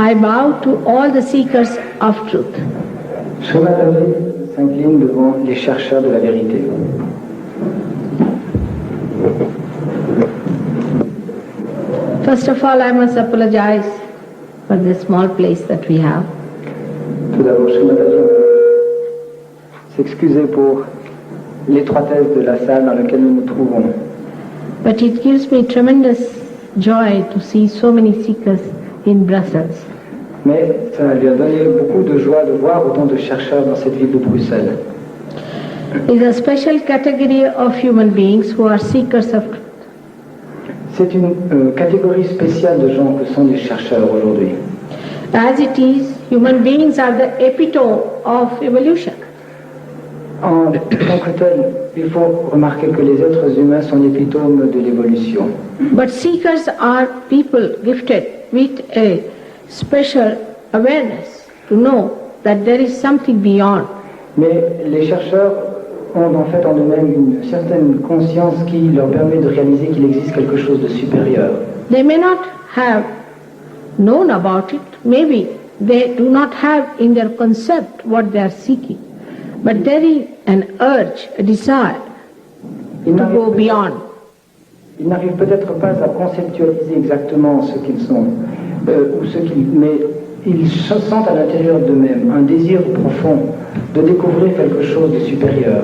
I bow to all the seekers of truth. Shrimadavi s'incline devant les chercheurs de la vérité. First of all, I must apologize for the small place that we have. Tout d'abord, Shrimadavi s'excuser pour l'étroitesse de la salle dans laquelle nous nous trouvons. But it gives me tremendous joy to see so many seekers in Brussels. Mais ça lui a donné beaucoup de joie de voir autant de chercheurs dans cette ville de Bruxelles. It is a special category of human beings who are seekers of truth. C'est une catégorie spéciale de gens que sont les chercheurs aujourd'hui. As it is, human beings are the epitome of evolution. En tant que tel, il faut remarquer que les êtres humains sont l'épitome de l'évolution. But seekers are people gifted with a special awareness to know that there is something beyond. Mais les chercheurs ont en fait en eux-mêmes une certaine conscience qui leur permet de réaliser qu'il existe quelque chose de supérieur. They may not have known about it, maybe they do not have in their concept what they are seeking, but there is an urge, a desire to go beyond. Ils n'arrivent peut-être pas à conceptualiser exactement ce qu'ils sont, mais ils sentent à l'intérieur d'eux-mêmes un désir profond de découvrir quelque chose de supérieur.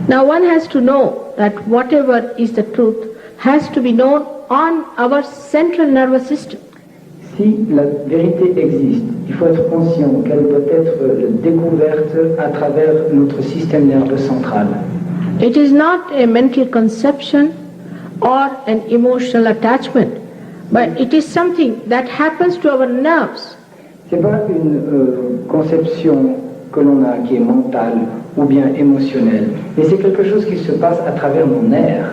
Now one has to know that whatever is the truth has to be known on our central nervous system. Si la vérité existe, il faut être conscient qu'elle doit être découverte à travers notre système nerveux central. It is not a mental conception or an emotional attachment, but it is something that happens to our nerves. C'est pas une conception que l'on a qui est mentale ou bien émotionnelle, mais c'est quelque chose qui se passe à travers nos nerfs.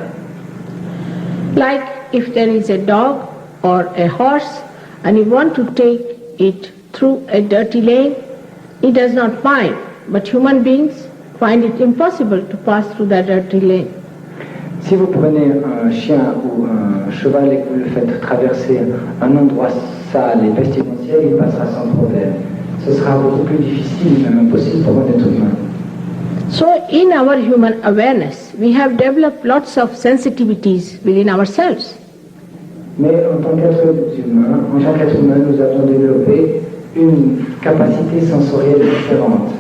Like if there is a dog or a horse and you want to take it through a dirty lane, it does not mind, but human beings find it impossible to pass through that dirty lane. Si vous prenez un chien ou un cheval et que vous le faites traverser un endroit sale et pestilentiel, il passera sans problème. Ce sera beaucoup plus difficile, même impossible pour un être humain. So in our human awareness, we have developed lots of sensitivities within ourselves. Mais en tant qu'être humain, nous avons développé une capacité sensorielle différente.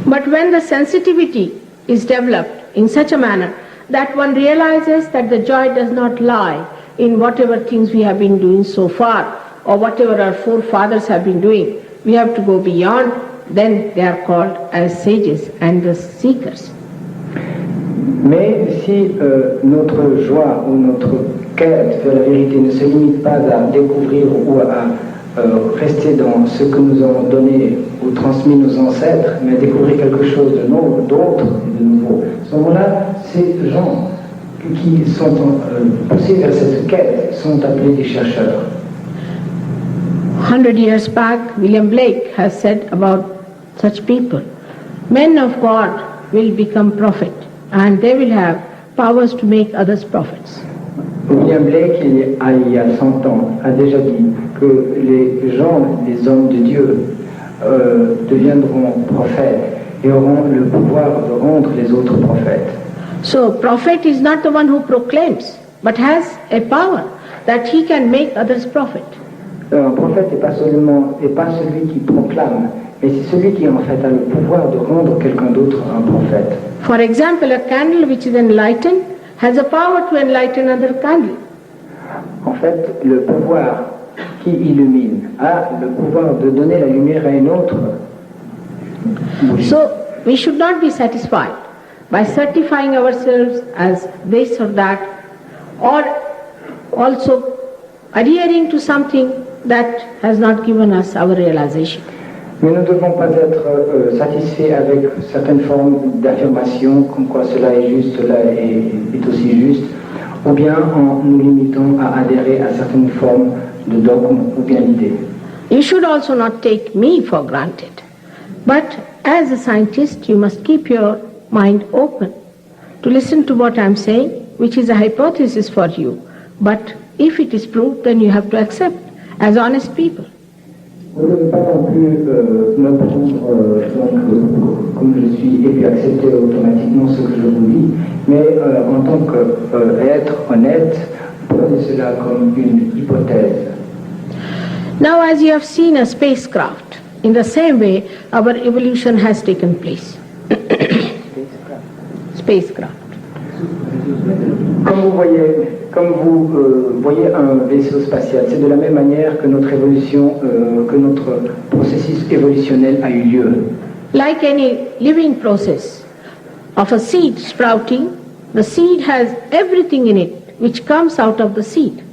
But when the sensitivity is developed in such a manner that one realizes that the joy does not lie in whatever things we have been doing so far or whatever our forefathers have been doing, we have to go beyond, then they are called as sages and the seekers. Mais si notre joie ou notre quête vers la vérité ne se limite pas à découvrir ou à rester dans ce que nous ont donné ou transmis nos ancêtres, mais à découvrir quelque chose d'autre et de nouveau, à ce moment-là, ces gens qui sont poussés vers cette quête sont appelés des chercheurs. 100 years back, William Blake has said about such people, men of God will become prophet and they will have powers to make others prophets. William Blake, il y a 100 ans, a déjà dit que les gens, les hommes de Dieu, deviendront prophètes et auront le pouvoir de rendre les autres prophètes. So, prophet is not the one who proclaims, but has a power that he can make others prophet. Un prophète n'est pas celui qui proclame, mais c'est celui qui en fait a le pouvoir de rendre quelqu'un d'autre un prophète. For example, a candle which is enlightened has a power to enlighten another candle. En fait, le pouvoir qui illumine a le pouvoir de donner la lumière à une autre. So, we should not be satisfied by certifying ourselves as this or that, or also adhering to something that has not given us our realization. Mais nous ne devons pas être satisfaits avec certaines formes d'affirmation, comme quoi cela est juste, cela est aussi juste, ou bien en nous limitant à adhérer à certaines formes de dogmes ou bien d'idées. You should also not take me for granted. But as a scientist, you must keep your mind open to listen to what I'm saying, which is a hypothesis for you. But if it is proved, then you have to accept as honest people. Vous ne devez pas non plus me prendre comme je suis et puis accepter automatiquement ce que je vous dis, mais en tant qu'être honnête, prenez cela comme une hypothèse. Now, as you have seen a spacecraft, in the same way, our evolution has taken place. Spacecraft. Comme vous voyez un vaisseau spatial, c'est de la même manière que notre évolution, que notre processus évolutionnel a eu lieu. Like any living process of a seed sprouting, the seed has everything in it which comes out of the seed.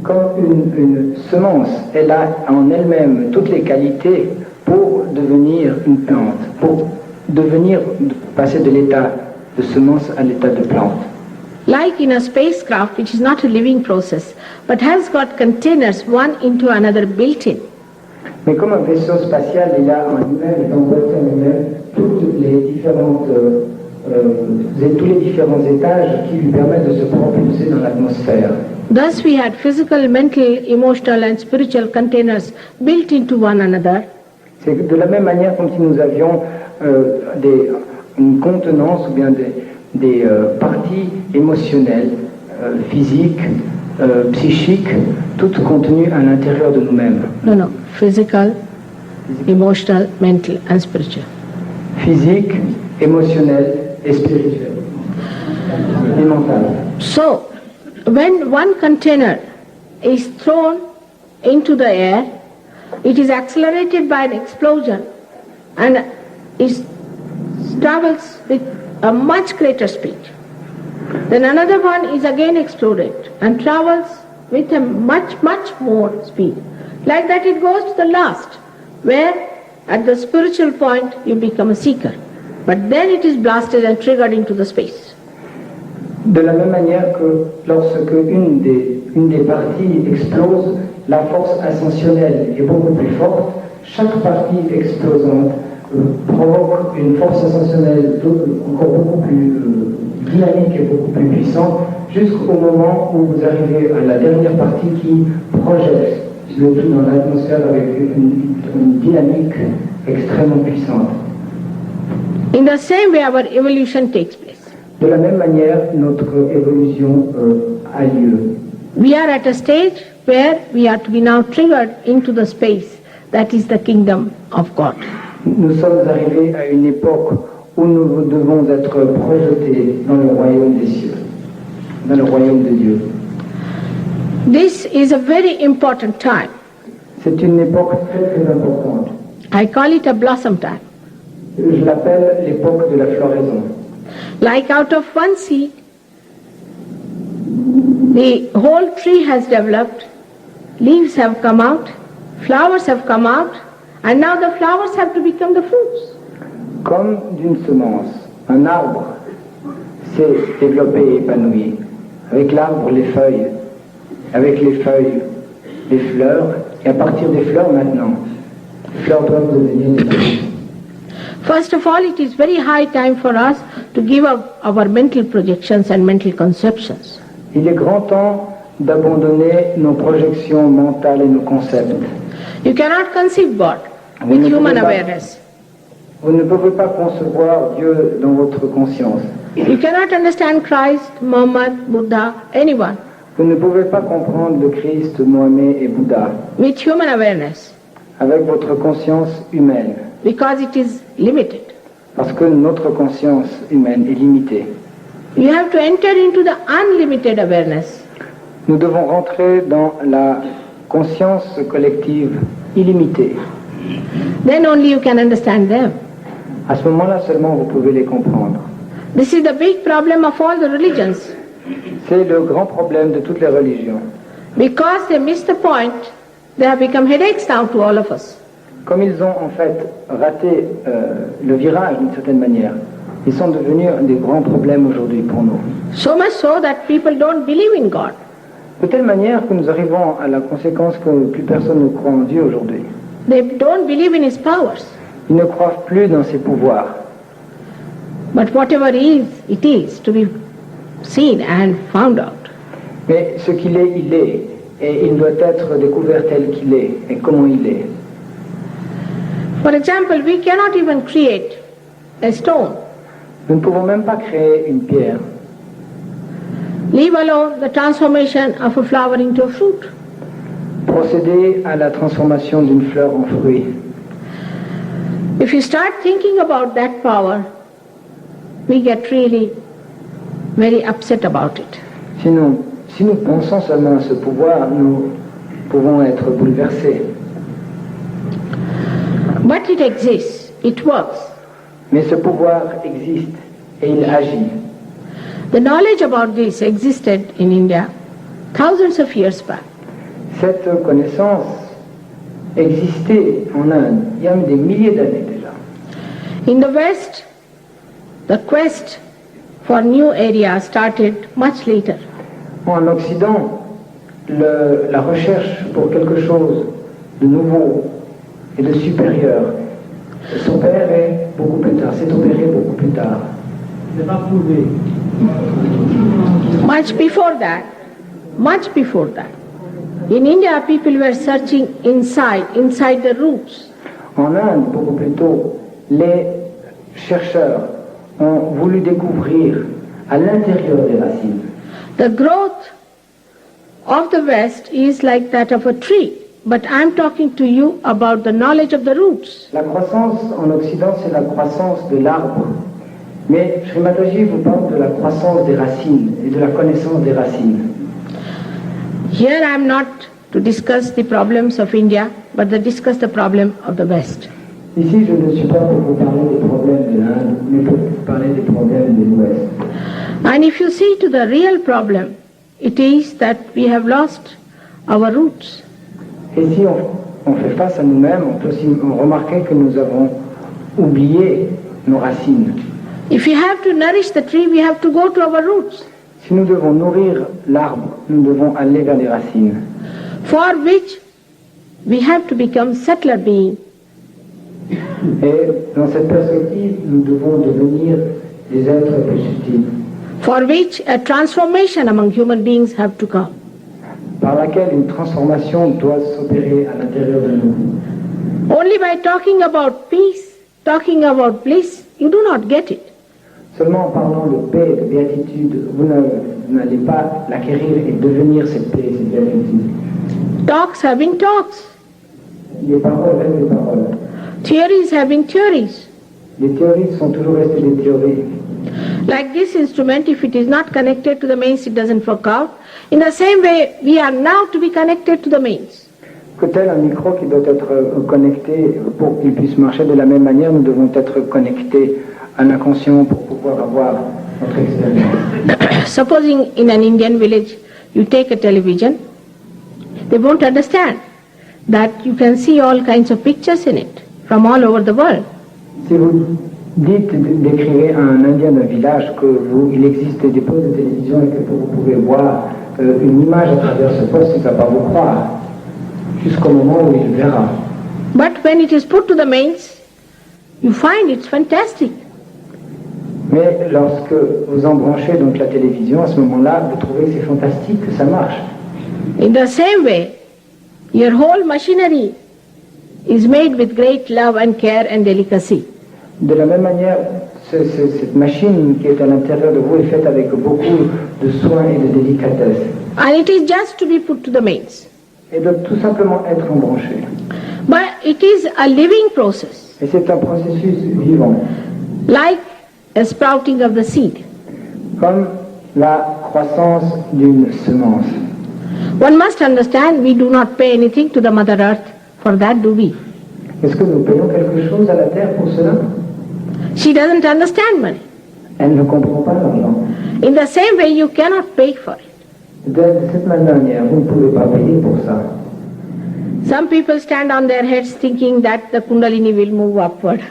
Comme une semence, elle a en elle-même toutes les qualités pour devenir une plante, pour passer de l'état de semence à l'état de plante. Like in a spacecraft, which is not a living process, but has got containers one into another built in. Mais comme un vaisseau spatial, il a en lui-même et emboîté en lui-même tous les différents étages qui lui permettent de se propulser dans l'atmosphère. Thus we had physical, mental, emotional and spiritual containers built into one another. C'est de la même manière comme si nous avions une contenance ou bien des parties émotionnelles, physiques, psychiques, toutes contenues à l'intérieur de nous-mêmes. No, physical, emotional, mental and spiritual. Physique, émotionnel et spirituel. Et mental. So, when one container is thrown into the air, it is accelerated by an explosion and it travels with a much greater speed. Then another one is again exploded and travels with a much more speed. Like that it goes to the last, where at the spiritual point you become a seeker. But then it is blasted and triggered into the space. De la même manière que lorsque une des parties explose, la force ascensionnelle est beaucoup plus forte. Chaque partie explosante provoque une force ascensionnelle encore beaucoup plus dynamique et beaucoup plus puissante, jusqu'au moment où vous arrivez à la dernière partie qui projette le tout dans l'atmosphère avec une dynamique extrêmement puissante. In the same way, our evolution takes place. De la même manière, notre évolution a lieu. We are at a stage where we are to be now triggered into the space that is the kingdom of God. Nous sommes arrivés à une époque où nous devons être projetés dans le royaume des cieux, dans le royaume de Dieu. This is a very important time. C'est une époque très importante. I call it a blossom time. Je l'appelle l'époque de la floraison. Like out of one seed, the whole tree has developed, leaves have come out, flowers have come out, and now the flowers have to become the fruits. Comme d'une semence, un arbre s'est développé et épanoui. Avec l'arbre, les feuilles. Avec les feuilles, les fleurs. Et à partir des fleurs maintenant, les fleurs doivent devenir des arbres. First of all, it is very high time for us to give up our mental projections and mental conceptions. Il est grand temps d'abandonner nos projections mentales et nos concepts. You cannot conceive God with human awareness. Vous ne pouvez pas concevoir Dieu dans votre conscience. You cannot understand Christ, Muhammad, Buddha, anyone Vous ne pouvez pas comprendre le Christ, Mohammed et Bouddha with human awareness avec votre conscience humaine, because it is limited. parce que notre conscience humaine est limitée. You have to enter into the unlimited awareness. Nous devons rentrer dans la conscience collective illimitée. Then only you can understand them. À ce moment-là seulement vous pouvez les comprendre. This is the big problem of all the religions. C'est le grand problème de toutes les religions. Because they missed the point, they have become headaches now to all of us. Comme ils ont en fait raté le virage d'une certaine manière, ils sont devenus des grands problèmes aujourd'hui pour nous. So much so that people don't believe in God. De telle manière que nous arrivons à la conséquence que plus personne ne croit en Dieu aujourd'hui. They don't believe in His powers. Ils ne croient plus dans ses pouvoirs. But whatever it is to be seen and found out. Mais ce qu'il est, il est. Et il doit être découvert tel qu'il est et comment il est. For example, we cannot even create a stone, Nous ne pouvons même pas créer une pierre, leave alone the transformation of a flower into a fruit. procéder à la transformation d'une fleur en fruit. If you start thinking about that power, we get really very upset about it. Sinon, si nous pensons seulement à ce pouvoir, nous pouvons être bouleversés. But it exists, it works. Mais ce pouvoir existe et il agit. The knowledge about this existed in India thousands of years back. Cette connaissance existait en Inde il y a des milliers d'années déjà. In the West, the quest for new areas started much later. En Occident, la recherche pour quelque chose de nouveau et de supérieur s'opérait beaucoup plus tard, s'est opéré beaucoup plus tard. C'est pas prouvé. Much before that, in India people were searching inside the roots. En Inde, beaucoup plus tôt, les chercheurs ont voulu découvrir à l'intérieur des racines. The growth of the West is like that of a tree, but I'm talking to you about the knowledge of the roots. La croissance en Occident, c'est la croissance de l'arbre. Mais Sri Mataji vous parle de la croissance des racines et de la connaissance des racines. Here I am not to discuss the problems of India, but to discuss the problem of the West. Ici, je ne suis pas pour vous parler des problèmes de l'Inde, mais pour vous parler des problèmes de l'Ouest. And if you see to the real problem, it is that we have lost our roots. Et si on fait face à nous-mêmes, on peut aussi remarquer que nous avons oublié nos racines. If we have to nourish the tree, we have to go to our roots, Si nous devons nourrir l'arbre, nous devons aller vers les racines. for which we have to become settler beings. Et dans cette perspective, nous devons devenir des êtres perceptibles, For which a transformation among human beings have to come. par laquelle une transformation doit s'opérer à l'intérieur de nous. Only by talking about peace, talking about bliss, you do not get it. Seulement en parlant de paix, de béatitude, vous n'allez pas l'acquérir et devenir cette paix, cette béatitude. Talks have been talks, Les paroles restent des paroles. theories have been theories. Les théories sont toujours restées des théories. Like this instrument, if it is not connected to the mains, it doesn't work out. In the same way, we are now to be connected to the mains. Que tel un micro qui doit être connecté pour qu'il puisse marcher de la même manière, nous devons être connectés à l'inconscient pour pouvoir avoir notre expérience. Supposing in an Indian village, you take a television, they won't understand that you can see all kinds of pictures in it from all over the world. Si vous décrivez à un Indien d'un village qu'il existe des postes de télévision et que vous pouvez voir une image à travers ce poste, il ne va pas vous croire, jusqu'au moment où il verra. But when it is put to the mains, you find it's fantastic. Mais lorsque vous embranchez donc la télévision, à ce moment-là, vous trouvez que c'est fantastique, que ça marche. In the same way, your whole machinery is made with great love and care and delicacy. De la même manière, cette machine qui est à l'intérieur de vous est faite avec beaucoup de soin et de délicatesse. And it is just to be put to the mains. Et de tout simplement être embranché. But it is a living process, Et c'est un processus vivant, like a sprouting of the seed. comme la croissance d'une semence. One must understand we do not pay anything to the Mother Earth for that, do we? Est-ce que nous payons quelque chose à la terre pour cela? She doesn't understand money. Elle ne comprend pas l'argent. In the same way, you cannot pay for it. De cette même manière, vous ne pouvez pas payer pour ça. Some people stand on their heads thinking that the Kundalini will move upward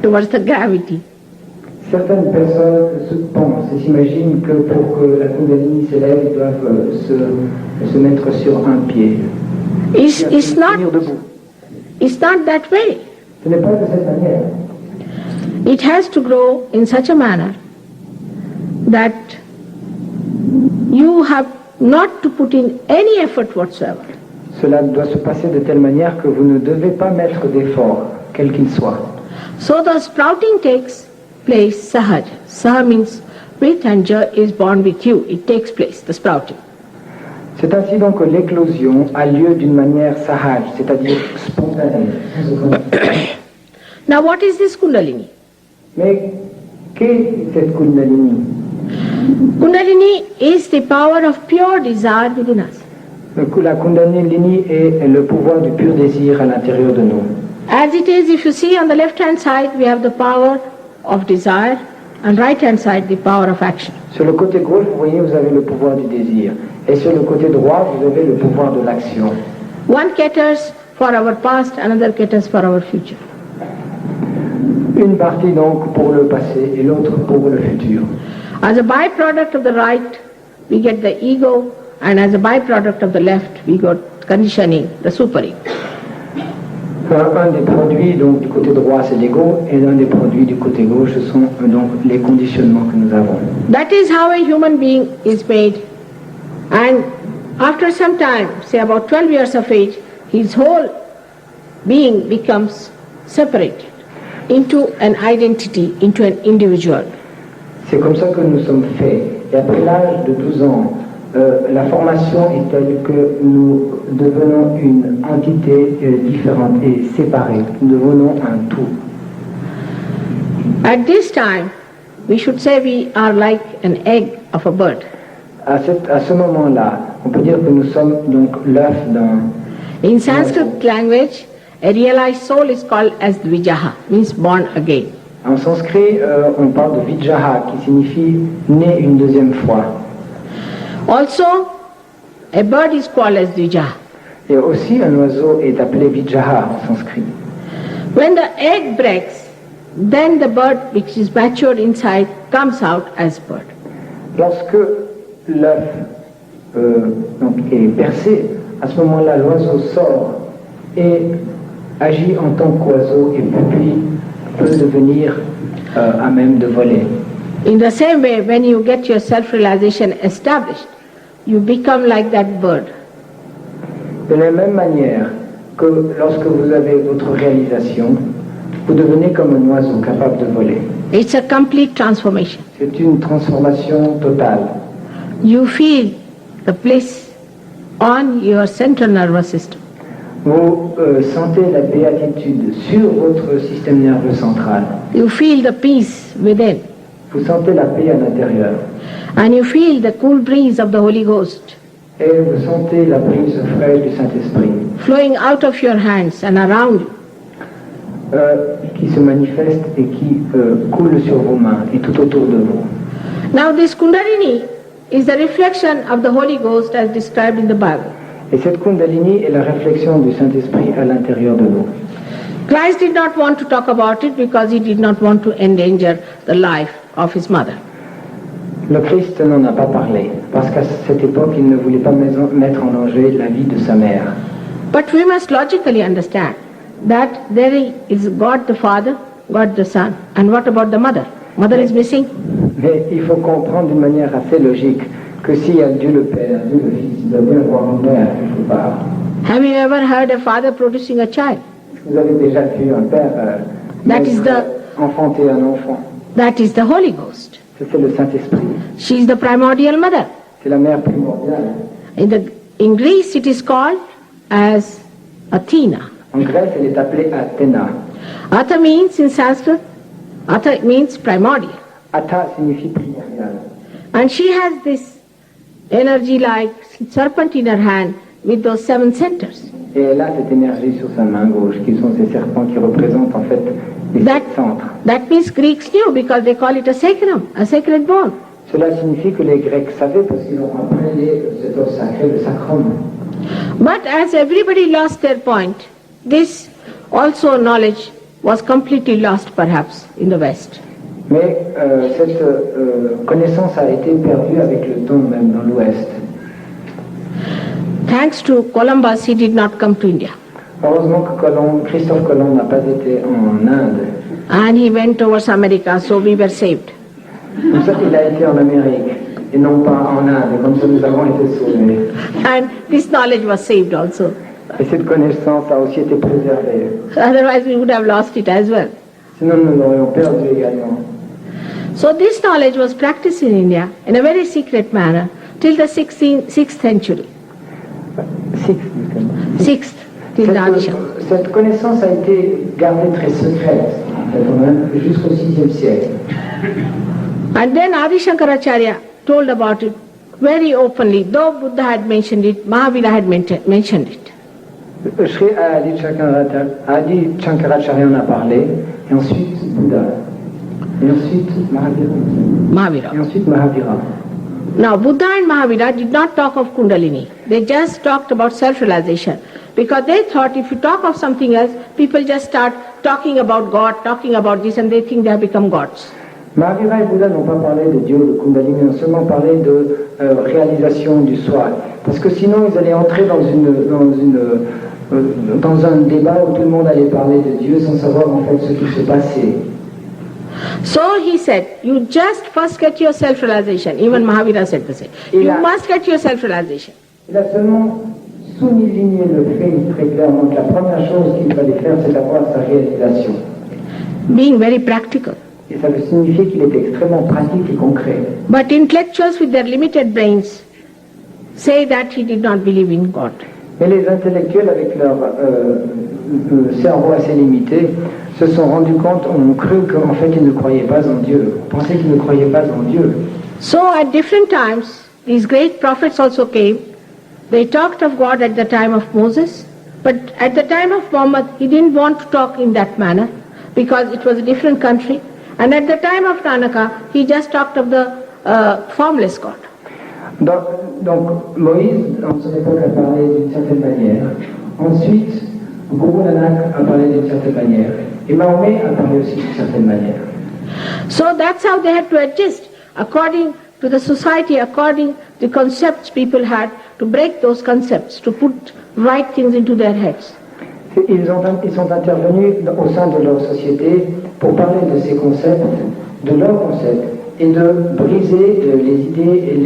towards the gravity. Certaines personnes pensent et s'imaginent que pour que la Kundalini s'élève, ils doivent se mettre sur un pied. It's Tenir debout. not that way. Ce n'est pas de cette manière. It has to grow in such a manner that you have not to put in any effort whatsoever. Cela doit se passer de telle manière que vous ne devez pas mettre d'effort. quel qu'il soit. So the sprouting takes place sahaj. Saha means with and ja is born with you. It takes place, the sprouting. C'est ainsi donc que l'éclosion a lieu d'une manière sahaj, c'est-à-dire spontanée. Now what is this Kundalini? Mais qu'est cette Kundalini? Kundalini is the power of pure desire within us. La Kundalini est le pouvoir du pur désir à l'intérieur de nous. As it is, if you see on the left hand side, we have the power of desire, and right hand side, the power of action. Sur le côté gauche, vous voyez, vous avez le pouvoir du désir. Et sur le côté droit, vous avez le pouvoir de l'action. One caters for our past, another caters for our future. Une partie donc pour le passé et l'autre pour le futur. As a byproduct of the right, we get the ego, and as a byproduct of the left, we got conditioning, the super-ego. Un des produits donc du côté droit, c'est l'ego, et l'un des produits du côté gauche, ce sont donc les conditionnements que nous avons. That is how a human being is made. And after some time, say about 12 years of age, his whole being becomes separated into an identity, into an individual. C'est comme ça que nous sommes faits. Et après l'âge de 12 ans, la formation est telle que nous devenons une entité différente et séparée. Nous devenons un tout. At this time, we should say we are like an egg of a bird. À ce moment-là, on peut dire que nous sommes donc l'œuf d'un... In Sanskrit language, a realized soul is called as Dvijaha, means born again. En sanskrit, on parle de Vijaha, qui signifie né une deuxième fois. Also, a bird is called as Dvijaha. Et aussi, un oiseau est appelé Vijaha en sanskrit. When the egg breaks, then the bird which is matured inside comes out as bird. Lorsque l'œuf donc est percé, à ce moment-là, l'oiseau sort et agit en tant qu'oiseau et puis peut devenir à même de voler. In the same way, when you get your self-realization established, you become like that bird. De la même manière que lorsque vous avez votre réalisation, vous devenez comme un oiseau capable de voler. It's a complete transformation. C'est une transformation totale. You feel the bliss on your central nervous system. Vous sentez la béatitude sur votre système nerveux central. You feel the peace within. Vous sentez la paix à l'intérieur. And you feel the cool breeze of the Holy Ghost Et vous sentez la brise fraîche du Saint-Esprit flowing out of your hands and around you. Qui se manifeste et qui coule sur vos mains et tout autour de vous. Now this Kundalini is the reflection of the Holy Ghost as described in the Bible. Et cette Kundalini est la réflexion du Saint-Esprit à l'intérieur de nous. Christ did not want to talk about it because he did not want to endanger the life of his mother. Le Christ n'en a pas parlé, parce qu'à cette époque, il ne voulait pas mettre en danger la vie de sa mère. But we must logically understand that there is God the Father, God the Son, and what about the mother? Mother is missing. Mais il faut comprendre d'une manière assez logique que s'il y a Dieu le Père, Dieu le Fils, il doit bien avoir une mère quelque part. Have you ever heard a father producing a child? Vous avez déjà vu un père enfanter un enfant. That is the Holy Ghost. C'est le Saint-Esprit. She is the primordial mother. C'est la mère primordiale. In Greece it is called as Athena. En Grèce, elle est appelée Athéna. Atha means in Sanskrit, Atha means primordial. Atha signifie primordial. And she has this energy like serpent in her hand with those 7 centers. Et elle a cette énergie sur sa main gauche, qui sont ces serpents qui représentent en fait les 7 centres. That means Greeks knew because they call it a sacrum, a sacred bone. Cela signifie que les Grecs savaient parce qu'ils ont appelé cet os sacré le sacrum. But as everybody lost their point, this also knowledge was completely lost perhaps in the West. Mais cette connaissance a été perdue avec le temps même dans l'Ouest. Thanks to Columbus, he did not come to India. Heureusement que Christophe Colomb n'a pas été en Inde. And he went towards America, so we were saved. Comme ça, il a été en Amérique et non pas en Inde. Comme ça, nous avons été sauvés. And this knowledge was saved also. Et cette connaissance a aussi été préservée. Otherwise we would have lost it as well. Sinon, nous l'aurions perdu également. So this knowledge was practiced in India in a very secret manner till the 6th century. Sixth, till the Adi Shankara. Cette connaissance a été gardée très secrète, en fait, jusqu'au 6e siècle. And then Adi Shankaracharya told about it very openly, though Buddha had mentioned it, Mahavira had mentioned it. Sri Adi Shankaracharya en a parlé, et ensuite Bouddha, et ensuite Mahavira. Et ensuite Mahavira. Now Buddha and Mahavira did not talk of Kundalini. They just talked about self-realization. Because they thought if you talk of something else, people just start talking about God, talking about this, and they think they have become gods. Mahavira et Bouddha n'ont pas parlé de Dieu, de Kundalini, ils ont seulement parlé de réalisation du soi. Parce que sinon, ils allaient entrer dans un débat où tout le monde allait parler de Dieu sans savoir en fait ce qui se passait. So he said, you just first get your self-realization. Even Mahavira said the same. You must get your self-realization. Il a seulement souligné le fait très clairement que la première chose qu'il fallait faire, c'est d'avoir sa réalisation. Being very practical. Et ça veut signifier qu'il était extrêmement pratique et concret. But intellectuals with their limited brains say that he did not believe in God. Mais les intellectuels, avec leur cerveau assez limité, se sont rendus compte, ont cru qu'en fait ils ne croyaient pas en Dieu, pensaient qu'ils ne croyaient pas en Dieu. So at different times, these great prophets also came. They talked of God at the time of Moses, but at the time of Muhammad, he didn't want to talk in that manner because it was a different country. And at the time of Nanaka, he just talked of the formless God. Donc Moïse, en son époque, a parlé d'une certaine manière. Ensuite, Guru Nanak a parlé d'une certaine manière. Et Mahomet a parlé aussi d'une certaine manière. So that's how they had to adjust according to the society, according to the concepts people had, to break those concepts, to put right things into their heads. Ils sont intervenus au sein de leur société pour parler de ces concepts, de leurs concepts, et de briser les idées et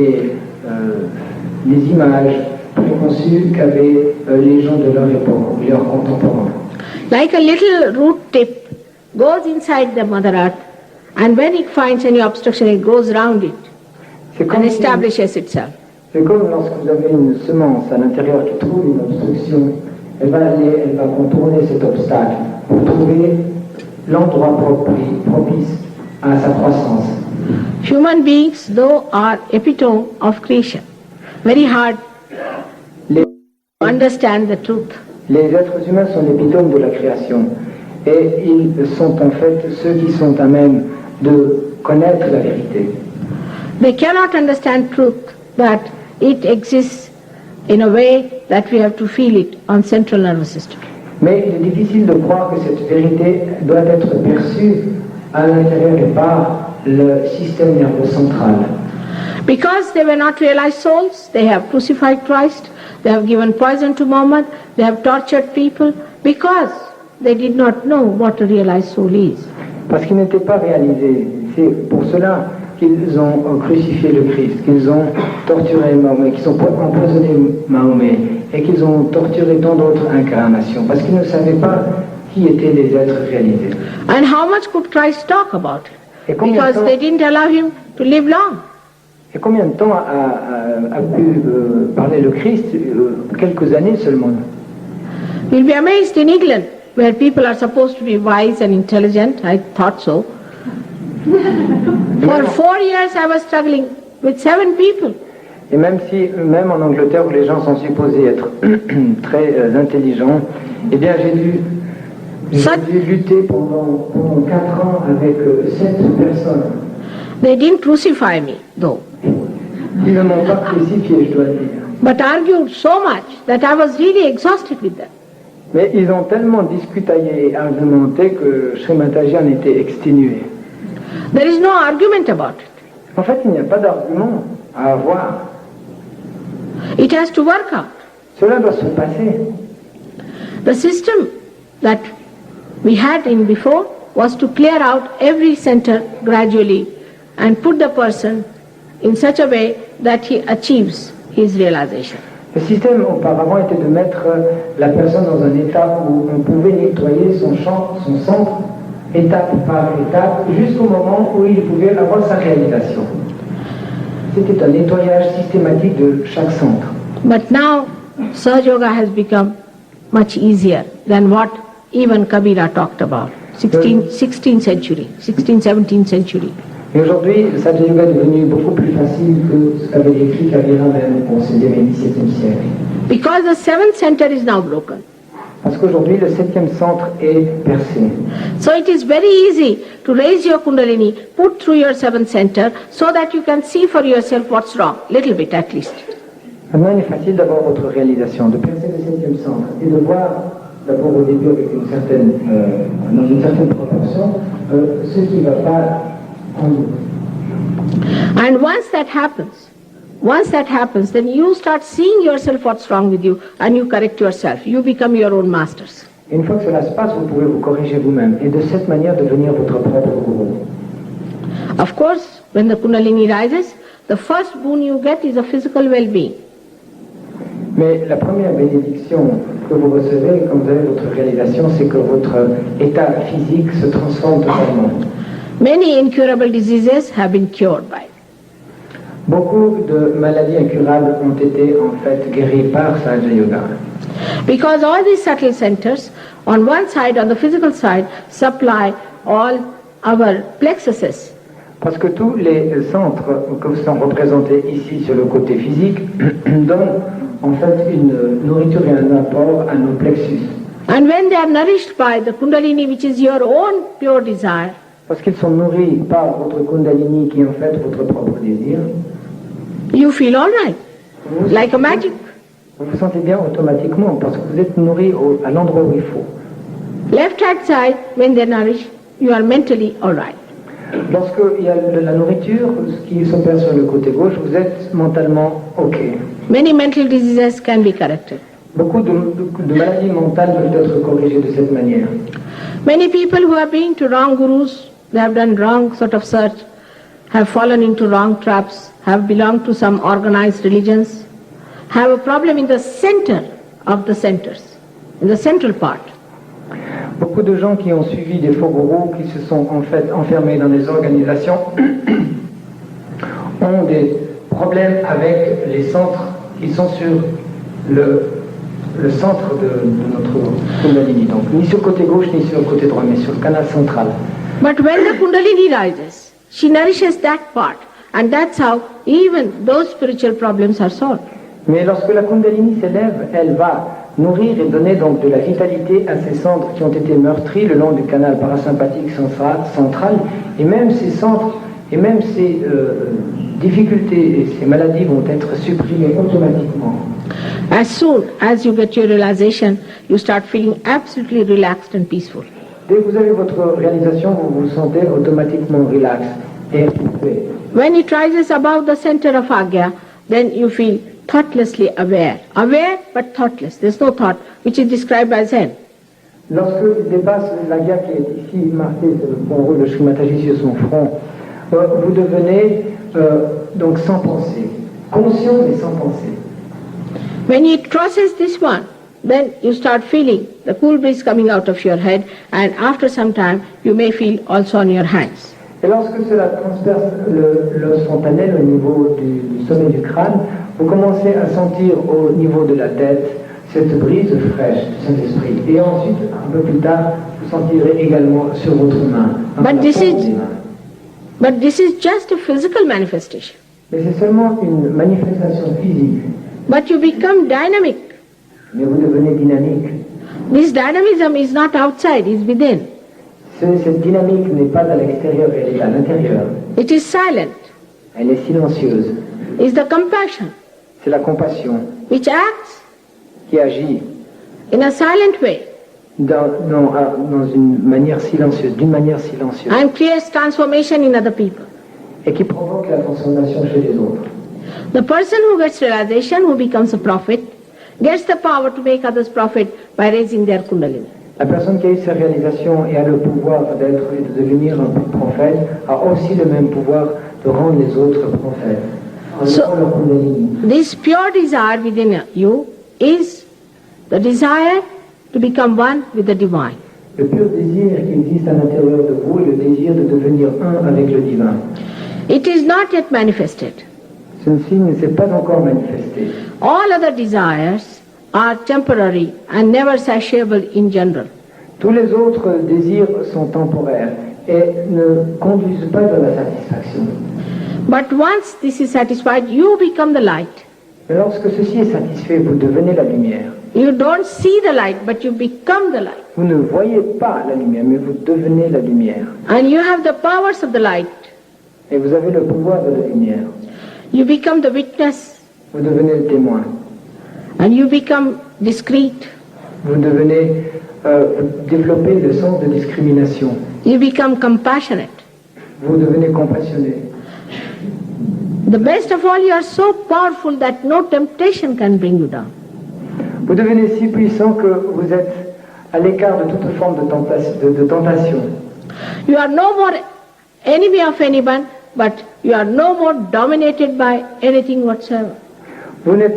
les images préconçues qu'avaient les gens de leur époque, leurs contemporains. Like a little root tip goes inside the Mother Earth, and when it finds any obstruction, it goes around it and establishes itself. C'est comme lorsque vous avez une semence à l'intérieur qui trouve une obstruction, elle va contourner cet obstacle pour trouver l'endroit propice à sa croissance. Human beings, though, are epitome of creation. Very hard to understand the truth. Les êtres humains sont l'épitome de la création et ils sont en fait ceux qui sont à même de connaître la vérité. They cannot understand truth, but it exists in a way that we have to feel it on central nervous system. Mais il est difficile de croire que cette vérité doit être perçue à l'intérieur et par le système nerveux central. Because they were not realized souls, they have crucified Christ, they have given poison to Muhammad, they have tortured people, because they did not know what a realized soul is. Parce qu'ils n'étaient pas réalisés. C'est pour cela qu'ils ont crucifié le Christ, qu'ils ont torturé Mahomet, qu'ils ont empoisonné Mahomet et qu'ils ont torturé tant d'autres incarnations, parce qu'ils ne savaient pas qui étaient les êtres réalisés. And how much could Christ talk about it? Because they didn't allow him to live long. Et combien de temps a pu parler le Christ? Quelques années seulement. You'll be amazed in England, where people are supposed to be wise and intelligent. I thought so. For 4 years I was struggling with 7 people. Et même en Angleterre où les gens sont supposés être très intelligents, eh bien j'ai dû lutter pendant 4 ans avec 7 personnes. They didn't crucify me, though. Ils ne m'ont pas crucifié, je dois dire. But argued so much that I was really exhausted with them. Mais ils ont tellement discutaillé et argumenté que Srimataji en était exténué. There is no argument about it. En fait, il n'y a pas d'argument à avoir. It has to work out. Cela doit se passer. The system that we had in before was to clear out every center gradually and put the person in such a way that he achieves his realization. Le système auparavant était de mettre la personne dans un état où on pouvait nettoyer son champ, son centre, étape par étape, jusqu'au moment où il pouvait avoir sa réalisation. C'était un nettoyage systématique de chaque centre. But now, Sahaja Yoga has become much easier than what even Kabira talked about, 16th century, 16th, 17th century. Et aujourd'hui, le Sahaja Yoga est devenu beaucoup plus facile que ce qu'avait écrit Kabira même au 16e et 17e siècle. Because the seventh center is now broken. Parce qu'aujourd'hui, le 7e centre est percé. So it is very easy to raise your Kundalini, put through your seventh center, so that you can see for yourself what's wrong, little bit at least. Maintenant, il est facile d'avoir votre réalisation, de percer le 7e centre et de voir, d'abord au début avec dans une certaine proportion, ce qui ne va pas en vous. And once that happens, then you start seeing yourself what's wrong with you and you correct yourself. You become your own masters. Et une fois que cela se passe, vous pouvez vous corriger vous-même et de cette manière devenir votre propre gourou. Of course, when the Kundalini rises, the first boon you get is a physical well-being. Mais la première bénédiction que vous recevez quand vous avez votre réalisation, c'est que votre état physique se transforme totalement. Many incurable diseases have been cured by it. Beaucoup de maladies incurables ont été en fait guéries par Sahaja Yoga. Because all these subtle centers, on one side, on the physical side, supply all our plexuses. Parce que tous les centres que sont représentés ici sur le côté physique donnent en fait une nourriture et un apport à nos plexus. And when they are nourished by the Kundalini, which is your own pure desire, Parce qu'ils sont nourris par votre Kundalini qui est en fait votre propre désir, you feel all right, like a magic. vous vous sentez bien automatiquement parce que vous êtes nourri à l'endroit où il faut. Left hand side, when they nourish, you are mentally all right. Lorsqu'il y a de la nourriture qui s'opère sur le côté gauche, vous êtes mentalement OK. Many mental diseases can be corrected. Beaucoup de maladies mentales peuvent être corrigées de cette manière. Many people who have been to wrong gurus, they have done wrong sort of search, have fallen into wrong traps, have belonged to some organized religions, have a problem in the center of the centers, in the central part. Beaucoup de gens qui ont suivi des faux gourous, qui se sont en fait enfermés dans des organisations, ont des problèmes avec les centres qui sont sur le centre de notre Kundalini. Donc ni sur le côté gauche ni sur le côté droit, mais sur le canal central. But when the Kundalini rises, she nourishes that part, and that's how even those spiritual problems are solved. Mais lorsque la Kundalini s'élève, elle va nourrir et donner donc de la vitalité à ces centres qui ont été meurtris le long du canal parasympathique central, et même ces centres et même ces difficultés et ces maladies vont être supprimées automatiquement. As soon as you get your realization, you start feeling absolutely relaxed and peaceful. Dès que vous avez votre réalisation, vous vous sentez automatiquement relax et reposé. When it rises above the center of Agya, then you feel thoughtlessly aware. Aware but thoughtless. There's no thought, which is described as Zen. Lorsqu'il dépasse l'agya qui est ici marqué sur le point rouge de Srimataji sur son front, vous devenez donc sans pensée, conscient mais sans pensée. When it crosses this one, then you start feeling the cool breeze coming out of your head, and after some time you may feel also on your hands. Et lorsque cela transperce l'os fontanelle au niveau du sommet du crâne, vous commencez à sentir au niveau de la tête cette brise fraîche du Saint-Esprit. Et ensuite, un peu plus tard, vous sentirez également sur votre main. But this is just a physical manifestation. Mais c'est seulement une manifestation physique. But you become dynamic. Mais vous devenez dynamique. This dynamism is not outside, it's within. Cette dynamique n'est pas à l'extérieur, elle est à l'intérieur. It is silent. Elle est silencieuse. It's the compassion C'est la compassion which acts qui agit in a silent way dans une manière silencieuse, d'une manière silencieuse, and creates transformation in other people. et qui provoque la transformation chez les autres. The person who gets realization, who becomes a prophet, gets the power to make others prophet by raising their kundalini. La personne qui a eu sa réalisation et a le pouvoir d'être et de devenir un prophète a aussi le même pouvoir de rendre les autres prophètes. enlevant leur Kundalini. This pure desire within you is the desire to become one with the divine. Le pur désir qui existe à l'intérieur de vous est le désir de devenir un avec le divin. It is not yet manifested. Ceci ne s'est pas encore manifesté. All other desires are temporary and never satiable in general. Tous les autres désirs sont temporaires et ne conduisent pas vers la satisfaction. But once this is satisfied, you become the light. Mais lorsque ceci est satisfait, vous devenez la lumière. You don't see the light, but you become the light. Vous ne voyez pas la lumière, mais vous devenez la lumière. And you have the powers of the light. Et vous avez le pouvoir de la lumière. You become the witness, Vous devenez le témoin. and you become discreet. Vous devenez, vous développez le sens de discrimination. You become compassionate. Vous devenez compassionné. The best of all, you are so powerful that no temptation can bring you down. Vous devenez si puissant que vous êtes à l'écart de toute forme de tentation. You are no more enemy of anyone, but you are no more dominated by anything whatsoever. Vous ne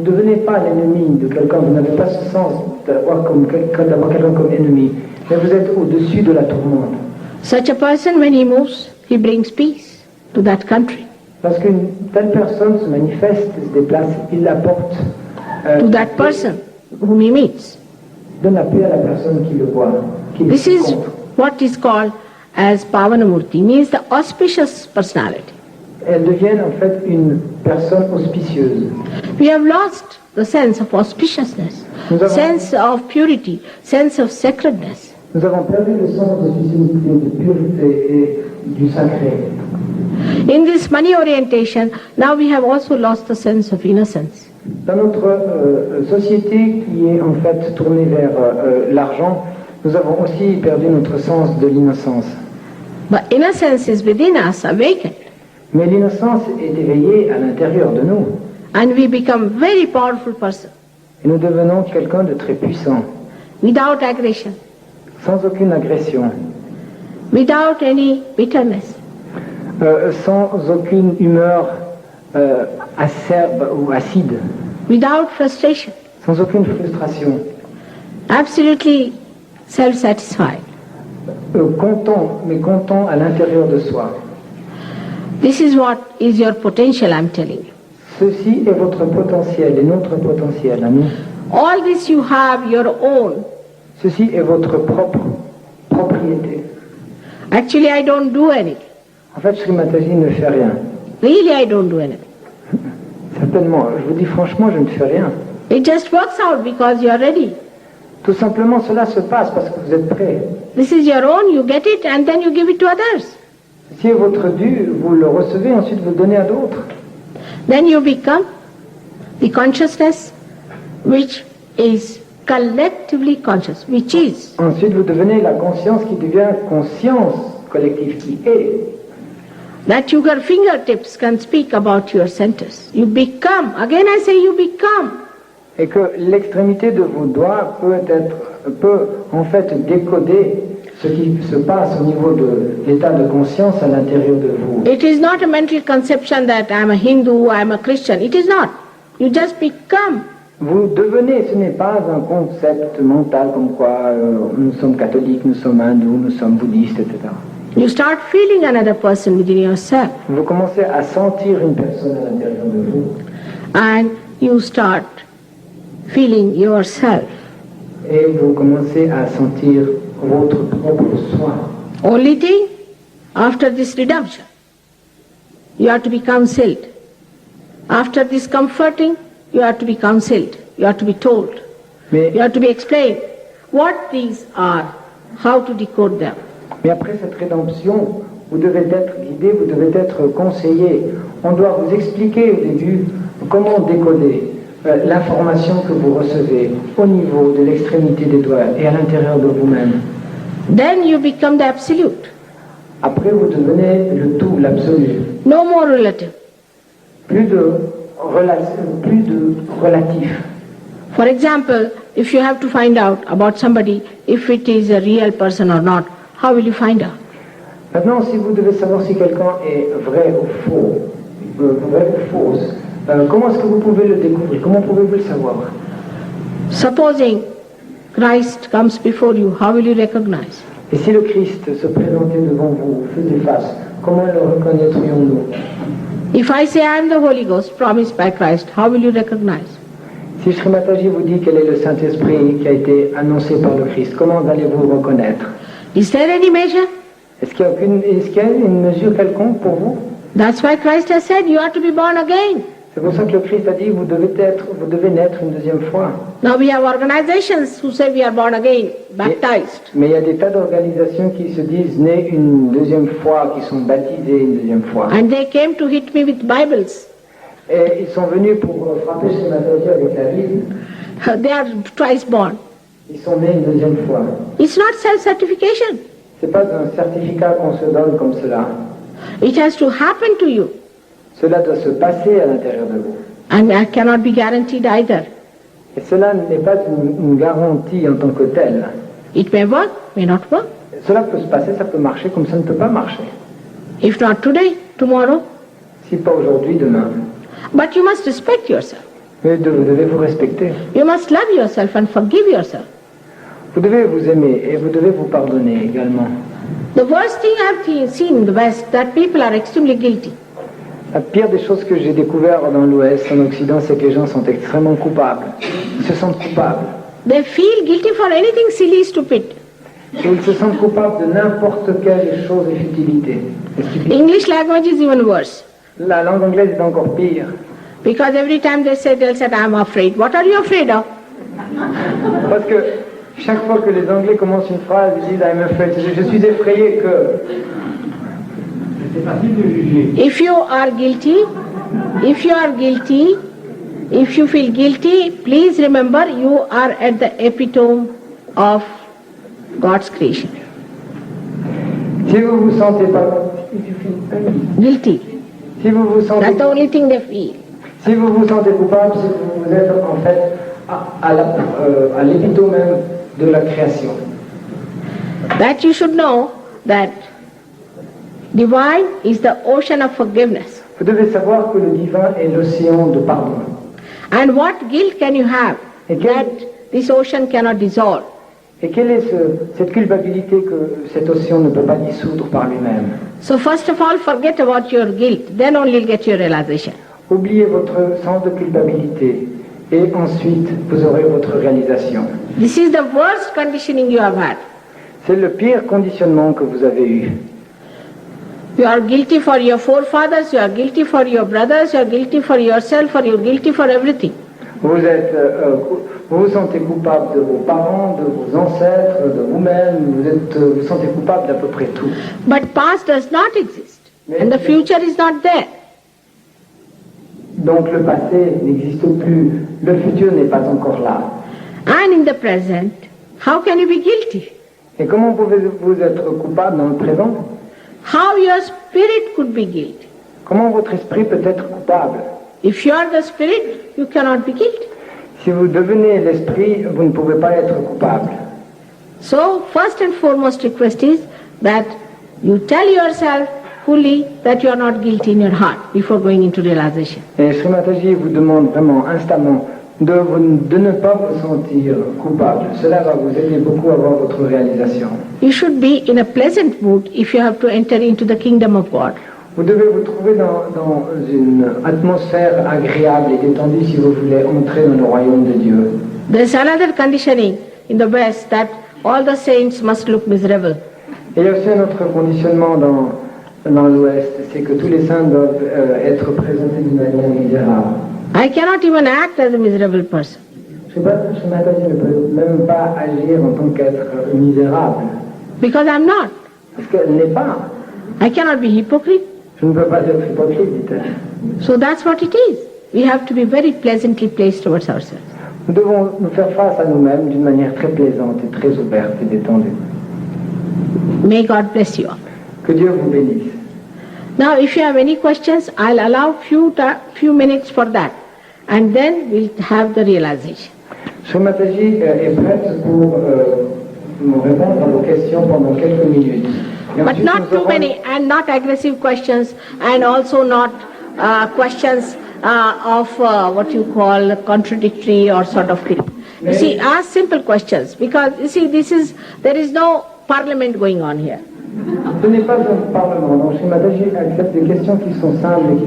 devenez pas l'ennemi de quelqu'un, vous n'avez pas ce sens d'avoir quelqu'un comme ennemi, mais vous êtes au-dessus de la tourmente. Such a person, when he moves, he brings peace to that country, Parce qu'une telle personne se manifeste, se déplace, il apporte, to that person whom he meets. donne la paix à la personne qui le voit, qui le This is rencontre. what is called as Pavanamurti, means the auspicious personality. Elles deviennent en fait une personne auspicieuse. We have lost the sense of auspiciousness, Nous avons- sense of purity, sense of sacredness. Nous avons perdu le sens de spécialité, de pureté et du sacré. In this money orientation, now we have also lost the sense of innocence. Dans notre société qui est en fait tournée vers l'argent, nous avons aussi perdu notre sens de l'innocence. But innocence is within us, awakened, Mais l'innocence est éveillée à l'intérieur de nous. and we become very powerful person Et nous devenons quelqu'un de très puissant, without aggression, sans aucune agression, without any bitterness, sans aucune humeur acerbe ou acide, without frustration, sans aucune frustration, absolutely self-satisfied. content, mais content à l'intérieur de soi. This is what is your potential, I'm telling you. Ceci est votre potentiel et notre potentiel à nous. All this you have your own. Ceci est votre propre propriété. Actually, I don't do anything. En fait, Sri Mataji ne fait rien. Really, I don't do anything. Certainement, je vous dis franchement, je ne fais rien. It just works out because you are ready. Tout simplement, cela se passe parce que vous êtes prêts. This is your own, you get it, and then you give it to others. Si est votre dû, vous le recevez, ensuite vous le donnez à d'autres. Then you become the consciousness which is collectively conscious, which is. Ensuite, vous devenez la conscience qui devient conscience collective, qui est. That your fingertips can speak about your centers. You become, again I say you become. Et que l'extrémité de vos doigts peut en fait décoder ce qui se passe au niveau de l'état de conscience à l'intérieur de vous. It is not a mental conception that I am a Hindu, I am a Christian. It is not. You just become. Vous devenez, ce n'est pas un concept mental comme quoi nous sommes catholiques, nous sommes hindous, nous sommes bouddhistes, etc. You start feeling another person within yourself, Vous commencez à sentir une personne à l'intérieur de vous and you start feeling yourself. et vous commencez à sentir votre propre soi. Only thing, after this redemption, you are to be counseled. After this comforting, you are to be counseled. You are to be told. Mais, You are to be explained what these are, how to decode them. mais après cette rédemption, vous devez être guidé, vous devez être conseillé. On doit vous expliquer au début comment décoder l'information que vous recevez au niveau de l'extrémité des doigts et à l'intérieur de vous-même. Then you become the absolute. Après, vous devenez le tout, l'absolu. No more relative. Plus de relatif. For example, if you have to find out about somebody, if it is a real person or not, how will you find out? Maintenant, si vous devez savoir si quelqu'un est vrai ou faux, vraie ou fausse. Comment est-ce que vous pouvez le découvrir? Comment pouvez-vous le savoir? Supposing Christ comes before you, how will you recognize? Et si le Christ se présentait devant vous, faisait face, comment le reconnaîtrions-nous? If I say I am the Holy Ghost promised by Christ, how will you recognize? Si Sri Mataji vous dit quel est le Saint-Esprit qui a été annoncé par le Christ, comment allez-vous le reconnaître? Is there any measure? Est-ce qu'il y a une mesure quelconque pour vous? That's why Christ has said you are to be born again. C'est pour ça que le Christ a dit vous devez naître une deuxième fois. Now we have organizations who say we are born again, baptized. Mais il y a des tas d'organisations qui se disent nées une deuxième fois, qui sont baptisées une deuxième fois. And they came to hit me with Bibles. Et ils sont venus pour frapper chez Mataji avec la Bible. They are twice born. Ils sont nés une deuxième fois. It's not self-certification. C'est pas un certificat qu'on se donne comme cela. It has to happen to you. Cela doit se passer à l'intérieur de vous. And it cannot be guaranteed either. Et cela n'est pas une garantie en tant que telle. It may work, may not work. Cela peut se passer, ça peut marcher comme ça ne peut pas marcher. If not today, tomorrow. Si pas aujourd'hui, demain. But you must respect yourself. Mais vous devez vous respecter. You must love yourself and forgive yourself. Vous devez vous aimer et vous devez vous pardonner également. The worst thing I've seen in the West, that people are extremely guilty. La pire des choses que j'ai découvert dans l'Ouest, en Occident, c'est que les gens sont extrêmement coupables. Ils se sentent coupables. They feel guilty for anything silly, stupid. Et ils se sentent coupables de n'importe quelle chose et futilité. English language is even worse. La langue anglaise est encore pire. Because every time they'll say, I'm afraid. What are you afraid of? Parce que chaque fois que les Anglais commencent une phrase, ils disent I'm afraid. Je suis effrayé que. C'est facile de juger. If you are guilty, if you feel guilty, please remember you are at the epitome of God's creation. Si vous vous sentez pas Guilty. si vous vous sentez, That's the only thing they feel. si vous vous sentez coupable, c'est que vous êtes en fait à l'épitome même de la création. That you should know that divine is the ocean of forgiveness. Vous devez savoir que le divin est l'océan de pardon. And what guilt can you have Et quel- that this ocean cannot dissolve? Et quelle est cette culpabilité que cet océan ne peut pas dissoudre par lui-même? So first of all, forget about your guilt. Then only you'll get your realization. Oubliez votre sens de culpabilité et ensuite vous aurez votre réalisation. This is the worst conditioning you have had. C'est le pire conditionnement que vous avez eu. You are guilty for your forefathers, you are guilty for your brothers, you are guilty for yourself, or you are guilty for everything. Vous vous sentez coupable de vos parents, de vos ancêtres, de vous-même, vous sentez coupable d'à peu près tout. But past does not exist, and the future is not there. Donc le passé n'existe plus, le futur n'est pas encore là. And in the present, how can you be guilty? Et comment pouvez-vous être coupable dans le présent? How your spirit could be guilty? Comment votre esprit peut être coupable? If you are the spirit, you cannot be guilty. Si vous devenez l'esprit, vous ne pouvez pas être coupable. So, first and foremost request is that you tell yourself fully that you are not guilty in your heart before going into realization. Et Sri Mataji vous demande vraiment instamment de ne pas vous sentir coupable. Cela va vous aider beaucoup à avoir votre réalisation. You should be in a pleasant mood if you have to enter into the kingdom of God. Vous devez vous trouver dans une atmosphère agréable et détendue si vous voulez entrer dans le royaume de Dieu. There's another conditioning in the West that all the saints must look miserable. Et il y a aussi un autre conditionnement dans l'Ouest, c'est que tous les saints doivent être présentés d'une manière misérable. I cannot even act as a miserable person. Sri Mataji ne peut même pas agir en tant qu'être misérable, Because I'm not. parce qu'elle n'est pas. I cannot be hypocrite. Je ne peux pas être hypocrite, dit-elle. So that's what it is. We have to be very pleasantly placed towards ourselves. Nous devons nous faire face à nous-mêmes d'une manière très plaisante et très ouverte et détendue. May God bless you all. Que Dieu vous bénisse. Now, if you have any questions, I'll allow few minutes for that, and then we'll have the realization. Sri Mataji est prête pour nous répondre à vos questions pendant quelques minutes. Et But ensuite, not nous too aurons- many, and not aggressive questions, and also not questions of what you call contradictory or sort of thing. You see, ask simple questions because you see, there is no parliament going on here. Ce n'est pas un parlement. Donc, Shri Mataji accepte des questions qui sont simples et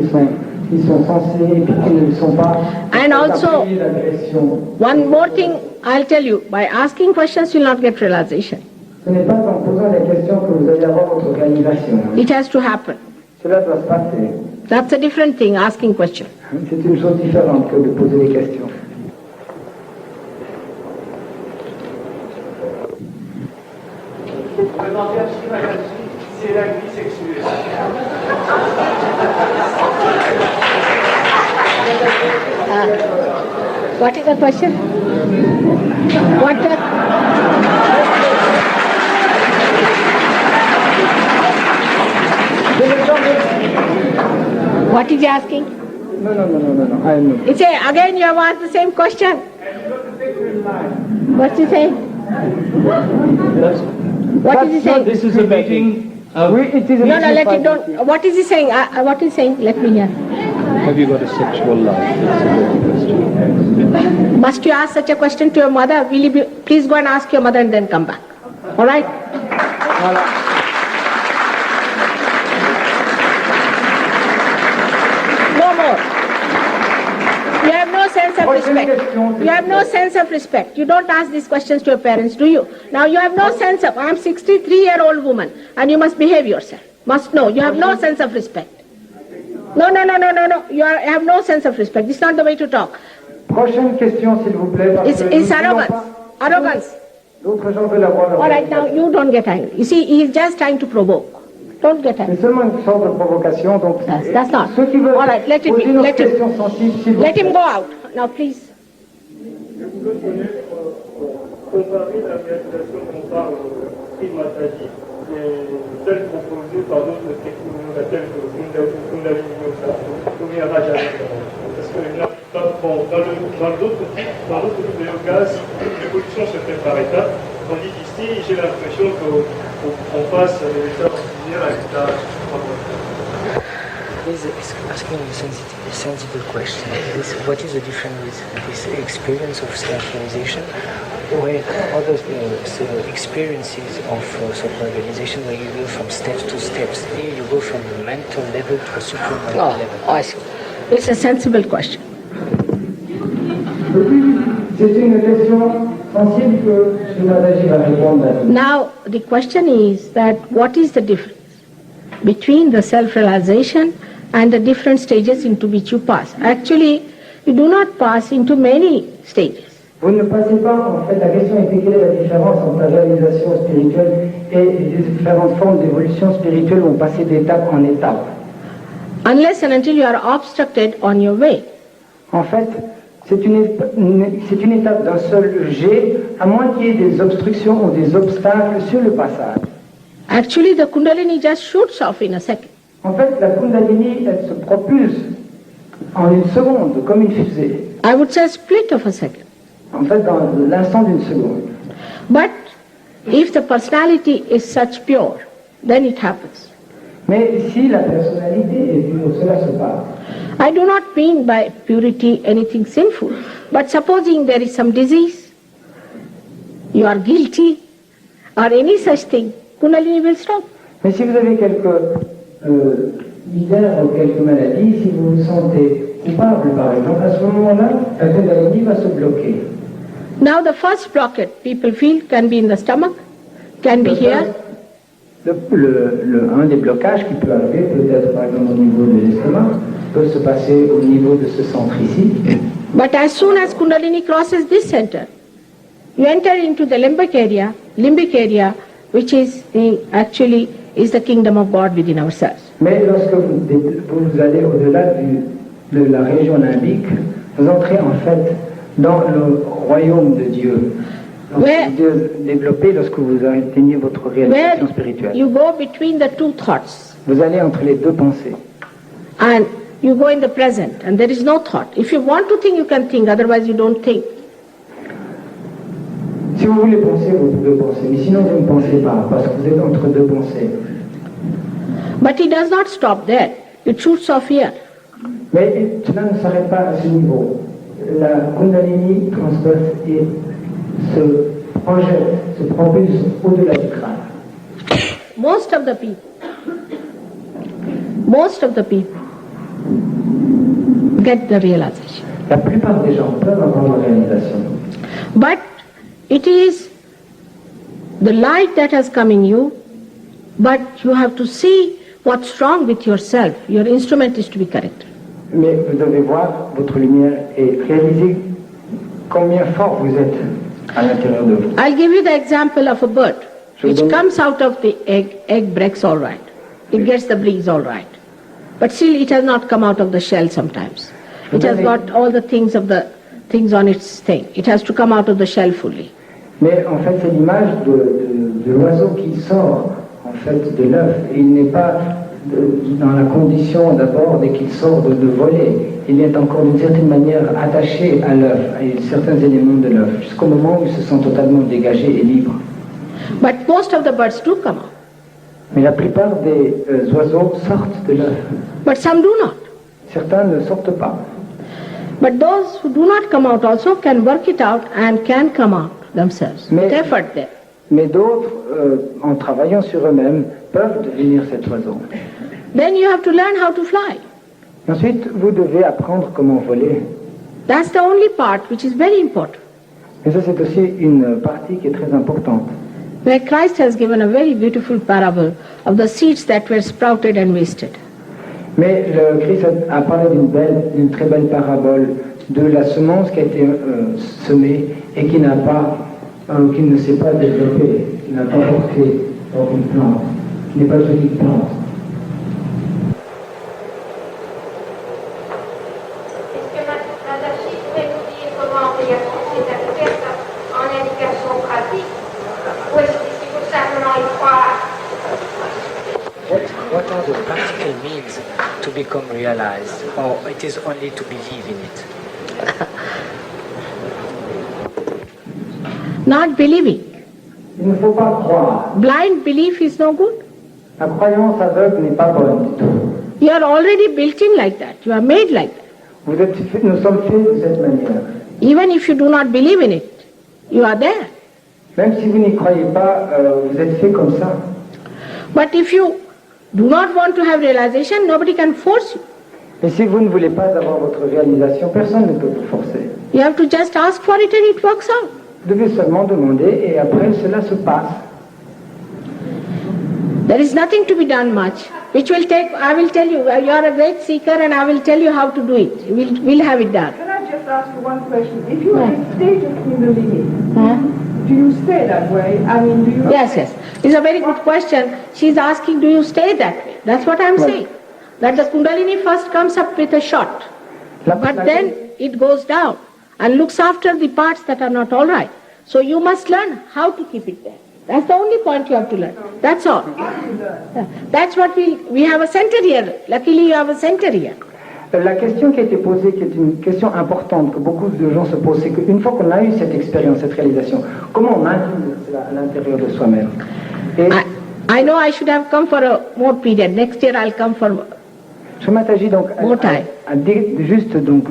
qui sont sensées et puis qui ne le sont pas. And also, l'agression. one more thing I'll tell you, by asking questions you'll not get realization. Ce n'est pas en posant des questions que vous allez avoir votre réalisation. It has to happen. Cela doit se passer. That's a different thing, asking questions. C'est une chose différente que de poser des questions. C'est la vie sexuelle. What is the question? What is he asking? No. I know. He say, again you have asked the same question. What's he saying? What is he saying? This is a meeting. It is a No, let him don't. What is he saying? What is he saying? Let me hear. Have you got a sexual life? That's a good question. Must you ask such a question to your mother? Will you please go and ask your mother and then come back. All right? No more. You have no sense of respect. You have no sense of respect. You don't ask these questions to your parents, do you? Now you have no sense of, I am 63-year-old woman and you must behave yourself. Must know. You have no sense of respect. No. You have no sense of respect. This is not the way to talk. Prochaine question, s'il vous plaît. It's arrogance. Arrogance. D'autres gens veulent avoir leur All right, now you don't get angry. You see, he is just trying to provoke. Don't get angry. C'est seulement une sorte de provocation. Donc, That's not. ceux qui veulent All right, let it poser be. une Let him, question sensible, s'il vous let plaît. him go out. Now, please. Comparer la réalisation dont parle Sri Mataji, celle proposée par d'autres technologies telles que Kundalini Yoga, ou Raja. Parce que là, dans d'autres types de yoga, l'évolution se fait par étapes, tandis qu'ici, j'ai l'impression qu'on passe de l'état ordinaire à l'état extraordinaire. He's asking a sensible question. What is the difference with this experience of self-realization, where other experiences of self-organization, where you go from steps to steps? Here you go from the mental level to a supramental level. I see. It's a sensible question. C'est une question sensible que Shri Mataji va répondre à vous. Now, the question is that what is the difference between the self-realization and the different stages into which you pass? Actually, you do not pass into many stages. Vous ne passez pas, en fait, la question était quelle est la différence entre la réalisation spirituelle et les différentes formes d'évolution spirituelle où on passait d'étape en étape. Unless and until you are obstructed on your way. En fait, c'est une étape d'un seul jet, à moins qu'il y ait des obstructions ou des obstacles sur le passage. Actually, the Kundalini just shoots off in a second. En fait, la Kundalini, elle se propulse en une seconde, comme une fusée. I would say a split of a second. En fait, dans l'instant d'une seconde. But if the personality is such pure, then it happens. Mais si la personnalité est pure, cela se passe. I do not mean by purity anything sinful, but supposing there is some disease, you are guilty, or any such thing, Kundalini will stop. Mais si vous avez quelques misères ou quelques maladies, si vous vous sentez coupable, par exemple, à ce moment-là, la Kundalini va se bloquer. Now the first blockade people feel can be in the stomach, can be here, Un des blocages qui peut arriver, peut-être par exemple au niveau de l'estomac, peut se passer au niveau de ce centre ici. but as soon as Kundalini crosses this center, you enter into the limbic area, which is actually is the kingdom of God within ourselves. Mais lorsque vous allez au-delà de la région limbique, vous entrez en fait dans le royaume de Dieu. Where- Dieu développé lorsque vous atteignez votre réalisation Where spirituelle. you go between the two thoughts Vous allez entre les deux pensées. and you go in the present and there is no thought. If you want to think, you can think, otherwise you don't think. Si vous voulez penser, vous pouvez penser, mais sinon vous ne pensez pas, parce que vous êtes entre deux pensées. But it does not stop there. It shoots off here. Mais cela ne s'arrête pas à ce niveau. La Kundalini transperce et se projette, se propulse au-delà du crâne. Most of the people get the realization. La plupart des gens peuvent avoir la réalisation. But it is the light that has come in you, but you have to see what's wrong with yourself. Your instrument is to be corrected. Mais vous devez voir votre lumière et réaliser combien fort vous êtes à l'intérieur de vous. I'll give you the example of a bird which donne- comes out of the egg breaks all right. It gets the breeze all right. But still it has not come out of the shell sometimes. It has got all the things on its thing. It has to come out of the shell fully. Mais en fait, c'est l'image de l'oiseau qui sort en fait de l'œuf. Et il n'est pas dans la condition d'abord dès qu'il sort de voler. Il est encore d'une certaine manière attaché à l'œuf, à certains éléments de l'œuf, jusqu'au moment où il se sent totalement dégagé et libre. But most of the birds do come out. Mais la plupart des oiseaux sortent de l'œuf. But some do not. Certains ne sortent pas. But those who do not come out also can work it out and can come out themselves. With effort there. Mais d'autres, en travaillant sur eux-mêmes, peuvent devenir cet oiseau. Then you have to learn how to fly. Ensuite, vous devez apprendre comment voler. That's the only part which is very important. Et ça, c'est aussi une partie qui est très importante. Where Christ has given a very beautiful parable of the seeds that were sprouted and wasted. Mais le Christ a parlé d'une très belle parabole de la semence qui a été semée et qui ne s'est pas développée, qui n'a pas porté dans une plante, qui n'est pas devenue une plante. Est-ce que Madame Dachi pourrait nous dire comment on réagit cette tête en indication pratique? Ou est-ce qu'il faut simplement y croire? What are the practical means to become realized, or it is only to believe in it? Not believing. Il ne faut pas croire. Blind belief is no good. La croyance aveugle n'est pas bonne du tout. You are already built in like that. You are made like that. Nous sommes faits de cette manière. Even if you do not believe in it, you are there. Même si vous n'y croyez pas, vous êtes fait comme ça. But if you do not want to have realization, nobody can force you. Et si vous ne voulez pas avoir votre réalisation, personne ne peut vous forcer. You have to just ask for it and it works out. Vous devez seulement demander et après cela se passe. There is nothing to be done much, which will take, I will tell you, you are a great seeker and I will tell you how to do it. We'll have it done. Can I just ask you one question? If you are in a state of Kundalini, do you stay that way? I mean, do you... Yes. It's a very good question. She's asking, do you stay that way? That's what I'm saying. That the Kundalini first comes up with a shot, but then it goes down and looks after the parts that are not all right. So you must learn how to keep it there. That's the only point you have to learn. That's all. Yeah. That's what we have a center here. Luckily you have a center here. La question qui a été posée, qui est une question importante que beaucoup de gens se posent, c'est qu'une fois qu'on a eu cette expérience, cette réalisation, comment on intègre cela à l'intérieur de soi-même? Et I know I should have come for a more period. Next year I'll come for je m'attachis donc à dire juste donc.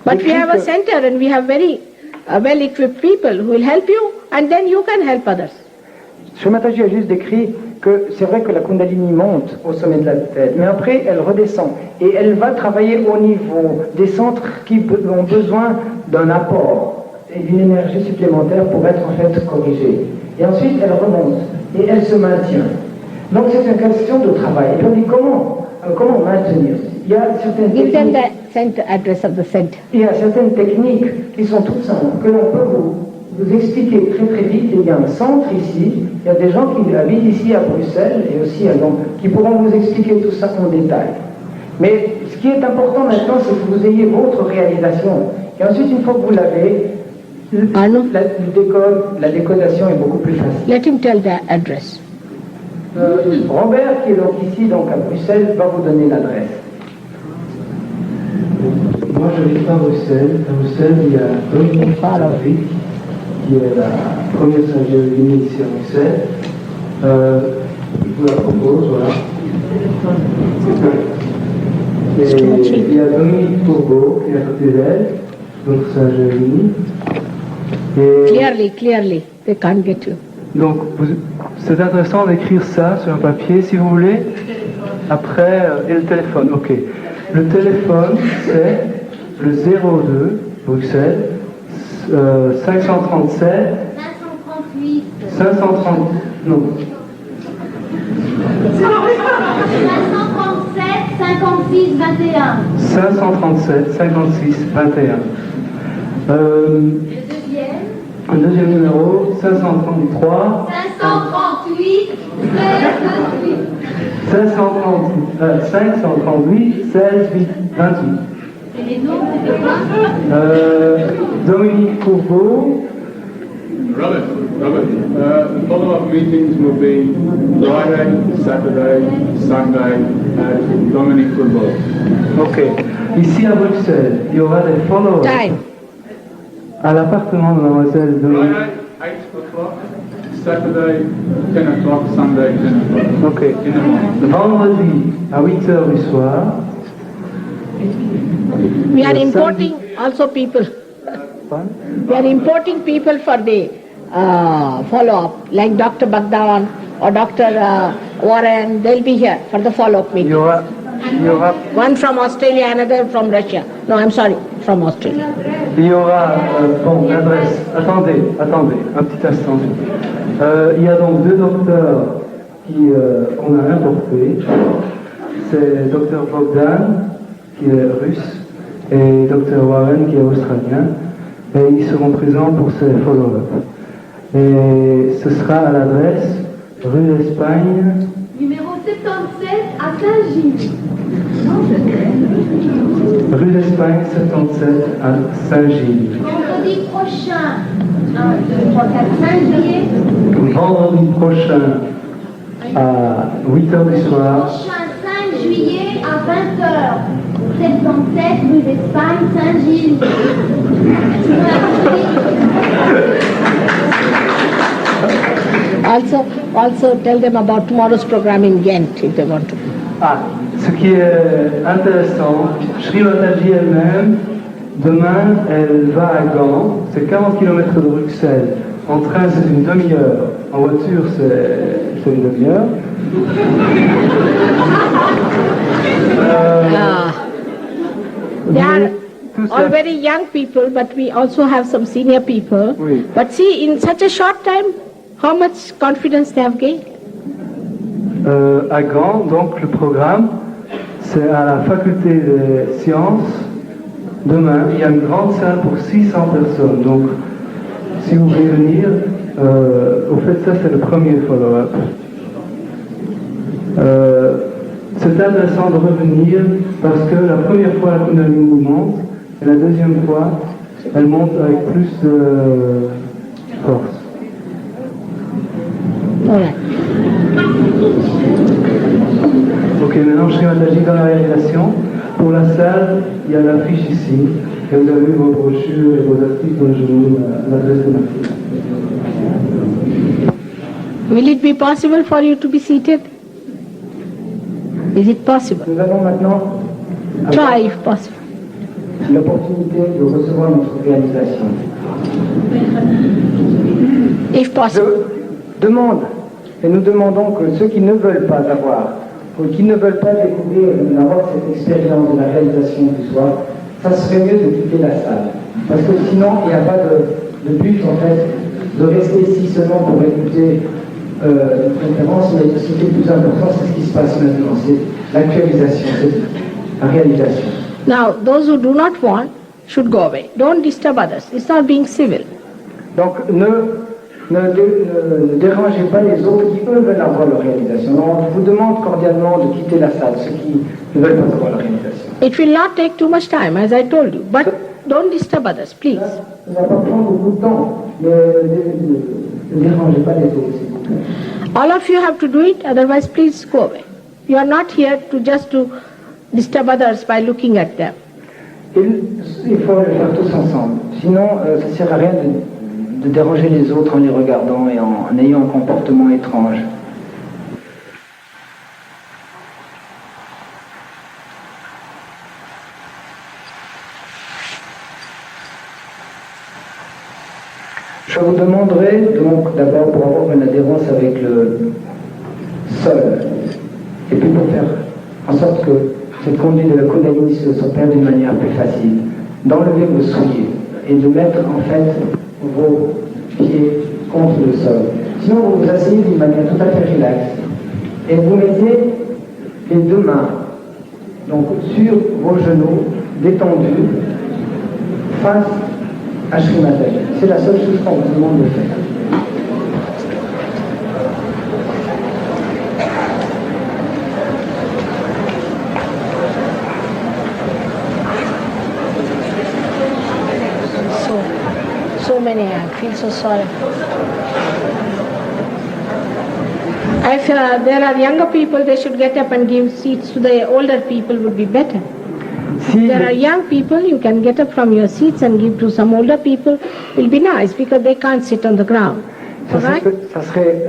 But we have a center and we have very well-equipped people who will help you and then you can help others. Je m'attachis à juste décrire que c'est vrai que la Kundalini monte au sommet de la tête, mais après elle redescend et elle va travailler au niveau des centres qui ont besoin d'un apport et d'une énergie supplémentaire pour être en fait corrigée. Et ensuite elle remonte et elle se maintient. Donc c'est une question de travail. Et puis on dit comment maintenir? Il y a certaines Give them techniques. the center address of the center. Il y a certaines techniques qui sont toutes simples, que l'on peut vous expliquer très vite. Il y a un centre ici, il y a des gens qui habitent ici à Bruxelles et aussi à Londres, qui pourront vous expliquer tout ça en détail. Mais ce qui est important maintenant, c'est que vous ayez votre réalisation. Et ensuite, une fois que vous l'avez, la décodation est beaucoup plus facile. Let him tell the address. Robert, qui est donc ici, donc à Bruxelles, va vous donner l'adresse. Moi, j'habite à Bruxelles. À Bruxelles, il y a Dominique Falavik, qui est la première stagiaire venue ici à Bruxelles. Je vous la propose, voilà. Et il y a Dominique Courbeau qui est à côté d'elle, notre sœur Jérémie. Clearly, they can't get you. Donc, c'est intéressant d'écrire ça sur un papier, si vous voulez. Après, et le téléphone, ok. Le téléphone, c'est le 02 Bruxelles 537 530 non 537 56 21. 537 56 21. Un deuxième numéro 533 538 538 16 28. Et les noms, c'était quoi Dominique Courbeau. Robert, the follow-up meetings will be Friday, Saturday, Sunday at Dominique Courbeau. Ok. Ici à Bruxelles, il y aura des follow-up. Time. À l'appartement de mademoiselle Dominique. Friday, 8 o'clock, Saturday, 10 o'clock, Sunday, 10 o'clock. Ok. In the morning. Vendredi à 8h du soir. We are importing also people. We are importing people for the follow-up, like Dr. Bagdan or Dr. Warren. They'll be here for the follow-up Il y meeting. aura One from Australia, another from Russia. No, I'm sorry, from Australia. Il y aura, bon, l'adresse, attendez, un petit instant. Il y a donc deux docteurs qu'on a importés. C'est Dr. Bogdan, qui est russe, et Dr. Warren, qui est australien. Et ils seront présents pour ces follow-up. Et ce sera à l'adresse rue d'Espagne. Numéro 77 à Saint-Gilles. Rue d'Espagne 77 à Saint-Gilles. Vendredi prochain, 1, 2, 3, 4, 5 juillet. Vendredi prochain à 8h du soir. Prochain 5 juillet à 20h. 77 rue d'Espagne, Saint-Gilles. Also tell them about tomorrow's program in Ghent if they want to. Ah, ce qui est intéressant, Sri Mataji elle-même, demain, elle va à Gand, c'est 40 km de Bruxelles. En train, c'est une demi-heure. En voiture, c'est une demi-heure. They are all very young people, but we also have some senior people. Oui. But see, in such a short time, how much confidence they have gained. À Gand, donc le programme, c'est à la faculté des sciences. Demain, il y a une grande salle pour 600 personnes. Donc, si vous voulez venir, au fait, ça c'est le premier follow-up. C'est intéressant de revenir parce que la première fois, la Kundalini monte, et la deuxième fois, elle monte avec plus de force. All right. Ok, maintenant je suis Mataji dans la réalisation. Pour la salle, il y a l'affiche ici. Et vous avez vos brochures et vos articles dans le journal, l'adresse de ma fille. Will it be possible for you to be seated? Is it possible? Nous allons maintenant Try if possible. l'opportunité de recevoir notre réalisation. If possible. Je demande, et nous demandons que ceux qui ne veulent pas avoir, ou qui ne veulent pas découvrir, avoir cette expérience de la réalisation du soir, ça serait mieux de quitter la salle. Parce que sinon, il n'y a pas de but, en fait, de rester ici seulement pour écouter une conférence, mais ce qui est le plus important, c'est ce qui se passe maintenant, c'est l'actualisation, c'est la réalisation. Now, those who do not want should go away. Don't disturb others. It's not being civil. Donc, ne dérangez pas les autres qui, eux, veulent avoir leur réalisation. On vous demande cordialement de quitter la salle, ceux qui ne veulent pas avoir leur réalisation. It will not take too much time, as I told you. But don't disturb others, please. Ça ne va pas prendre beaucoup de temps, mais ne dérangez pas les autres, s'il vous plaît. All of you have to do it, otherwise please go away. You are not here to just to disturb others by looking at them. Il faut le faire tous ensemble. Sinon, ça ne sert à rien de déranger les autres en les regardant et en ayant un comportement étrange. Je vous demanderai donc d'abord pour avoir une adhérence avec le sol, et puis pour faire en sorte que cette conduite de la Kundalini s'opère d'une manière plus facile, d'enlever vos souliers et de mettre en fait vos pieds contre le sol. Sinon vous vous asseyez d'une manière tout à fait relaxe et vous mettez les deux mains donc sur vos genoux détendus face à Sri Mataji. C'est la seule chose qu'on vous demande de faire. So many, I feel so sorry. If there are younger people, they should get up and give seats to the older people would be better. Si There are young people, you can get up from your seats and give to some older people. Will be nice because they can't sit on the ground. All right? ça serait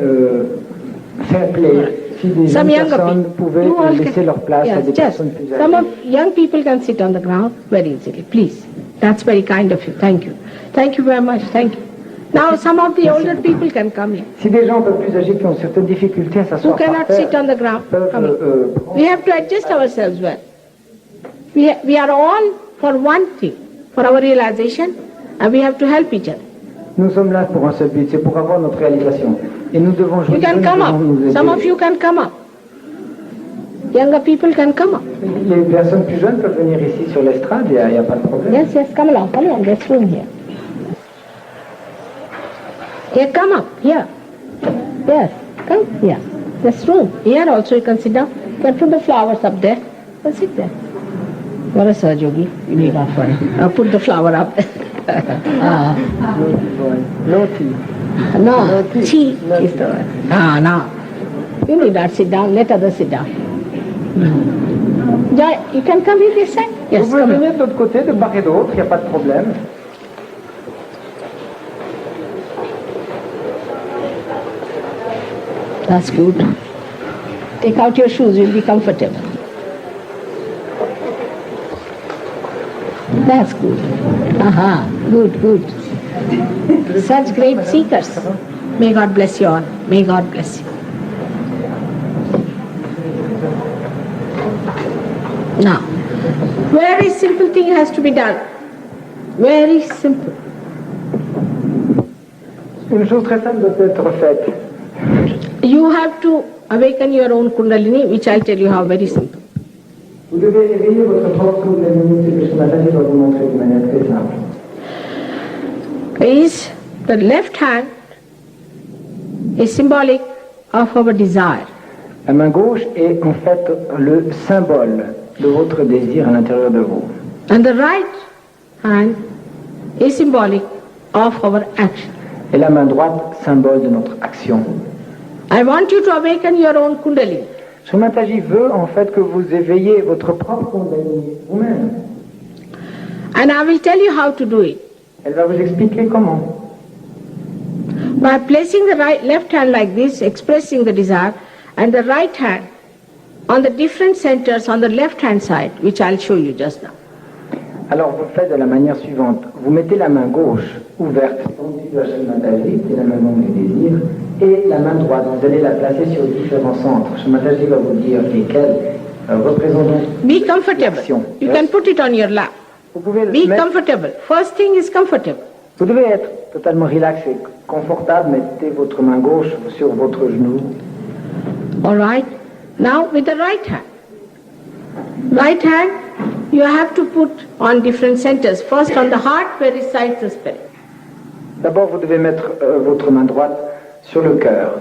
fair play si des Some jeunes younger personnes people. pouvaient You all laisser can- leur place à yes, des just personnes plus some âgées. of young people can sit on the ground very easily. Please, that's very kind of you. Thank you. Thank you very much. Thank you. Now some of the older people can come in. Si des gens un peu plus âgés qui ont certaines difficultés à Who s'asseoir par cannot sit terre on the ground? peuvent Come in. We have to adjust ourselves well. We are all for one thing, for our realization, and we have to help each other. nous sommes là pour un seul but, c'est pour avoir notre réalisation. Et nous devons jouer You can nous come devons nous up. aider. Some of you can come up. Younger people can come up. Les personnes plus jeunes peuvent venir ici sur l'estrade, il n'y a pas de problème. Yes, yes, come along. There's room here. Here, come up. Here. Yes, come here. There's room. Here also you can sit down. You can put the flowers up there. You can sit there. What a Yogi. You need not worry. Put the flower up. No tea. No, tea is the one. No. You need not sit down. Let others sit down. Joy, you can come here this side? Yes, Vous pouvez come here. venir de l'autre côté, de part et d'autre, il n'y a pas de problème. That's good. Take out your shoes, you'll be comfortable. That's good. Aha, good. Such great seekers. May God bless you all. May God bless you. Now, very simple thing has to be done. Very simple. Une chose très simple doit être faite. You have to awaken your own Kundalini, which I'll tell you how, very simple. Vous devez éveiller votre propre Kundalini, c'est ce que Sri Mataji va vous montrer de manière très simple. Is the left hand is symbolic of our desire. La main gauche est en fait le symbole de votre désir à l'intérieur de vous. And the right hand is symbolic of our action. Et la main droite, symbole de notre action. I want you to awaken your own Kundalini. Sri Mataji veut en fait que vous éveillez votre propre Kundalini vous-même. And I will tell you how to do it. Elle va vous expliquer comment. By placing the left hand like this, expressing the desire, and the right hand on the different centers on the left hand side, which I'll show you just now. Alors vous faites de la manière suivante. Vous mettez la main gauche ouverte, tendue vers Sri Mataji, c'est la main donc du désir, et la main droite, vous allez la placer sur différents centres. Sri Mataji va vous dire lesquels représentent Be comfortable. l'action. You can put it on your lap. Vous pouvez le Be mettre- comfortable. First thing is comfortable. Vous devez être totalement relax et confortable. Mettez votre main gauche sur votre genou. All right. Now with the right hand. Right hand, you have to put on different centers. First on the heart, where resides the spirit. D'abord, vous devez mettre votre main droite sur le cœur.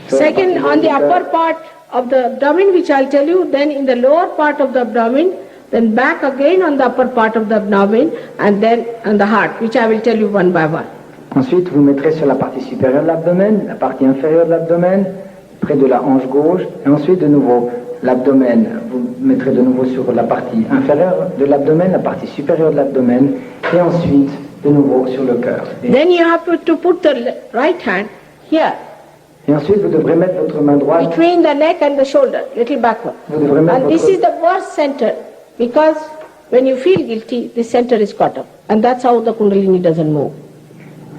Sur la Second, partie on the du cœur. upper part of the abdomen, which I'll tell you. Then in the lower part of the abdomen. Then back again on the upper part of the abdomen, and then on the heart, which I will tell you one by one. Ensuite, vous mettrez sur la partie supérieure de l'abdomen, la partie inférieure de l'abdomen, près de la hanche gauche, et ensuite de nouveau l'abdomen. Vous mettrez de nouveau sur la partie inférieure de l'abdomen, la partie supérieure de l'abdomen, et ensuite de nouveau sur le cœur. Then you have to put the right hand here, Et ensuite, vous devrez mettre votre main droite. between the neck and the shoulder, little backward. Vous devrez mettre And this votre... is the worst center, because when you feel guilty, this center is caught up. And that's how the Kundalini doesn't move.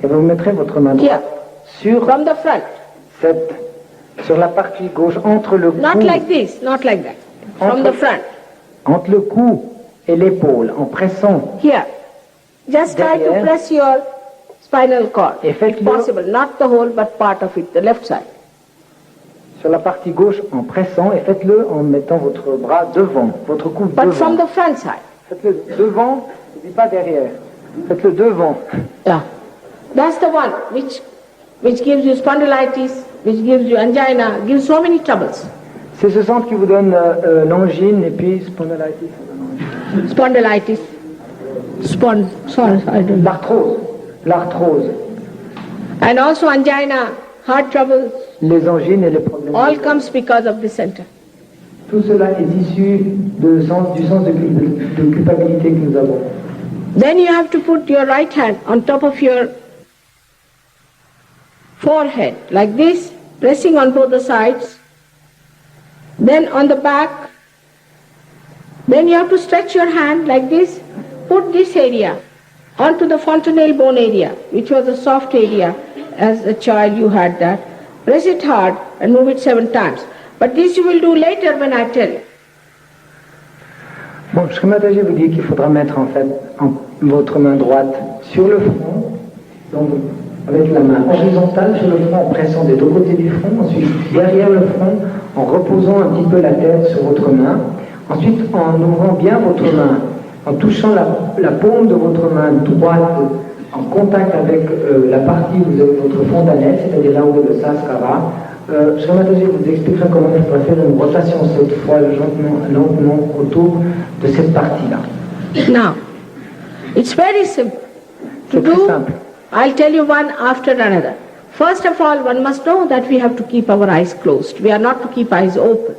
Et vous mettrez votre main here, droite sur, from the front. sur la partie gauche, entre le cou, Not like this, not like that. From the front. entre le cou et l'épaule, en pressant. Here. Just try to Derrière. press your spinal cord. Et If faites-le. possible, not the whole, but part of it, the left side. Sur la partie gauche en pressant et faites-le en mettant votre bras devant, votre cou But from devant. the front side. Faites-le devant, je dis pas derrière. Faites-le devant. Yeah. That's the one which gives you spondylitis, which gives you angina, gives so many troubles. C'est ce centre qui vous donne l'angine et puis spondylitis. Spondylitis. Sorry, I don't know. L'arthrose, And also angina, heart trouble, les angines et les problèmes. all comes because of the center. Tout cela est issu du sens de culpabilité que nous avons. Then you have to put your right hand on top of your forehead, like this, pressing on both the sides. Then on the back. Then you have to stretch your hand like this, put this area onto the fontanelle bone area, which was a soft area. As a child you had that. Press it hard and move it 7 times. But this you will do later when I tell you. Bon, Shri Mataji vous dit qu'il faudra mettre en fait votre main droite sur le front, donc avec la main horizontale sur le front en pressant des deux côtés du front, ensuite derrière le front en reposant un petit peu la tête sur votre main, ensuite en ouvrant bien votre main, en touchant la paume de votre main droite en contact avec la partie où vous avez votre fontanelle, c'est-à-dire là où est le Sahasrara. Shri Mataji vous expliquera comment il faudra faire une rotation cette fois lentement autour de cette partie-là. Now, it's very simple. To C'est très do, simple. I'll tell you one after another. First of all, one must know that we have to keep our eyes closed. We are not to keep eyes open.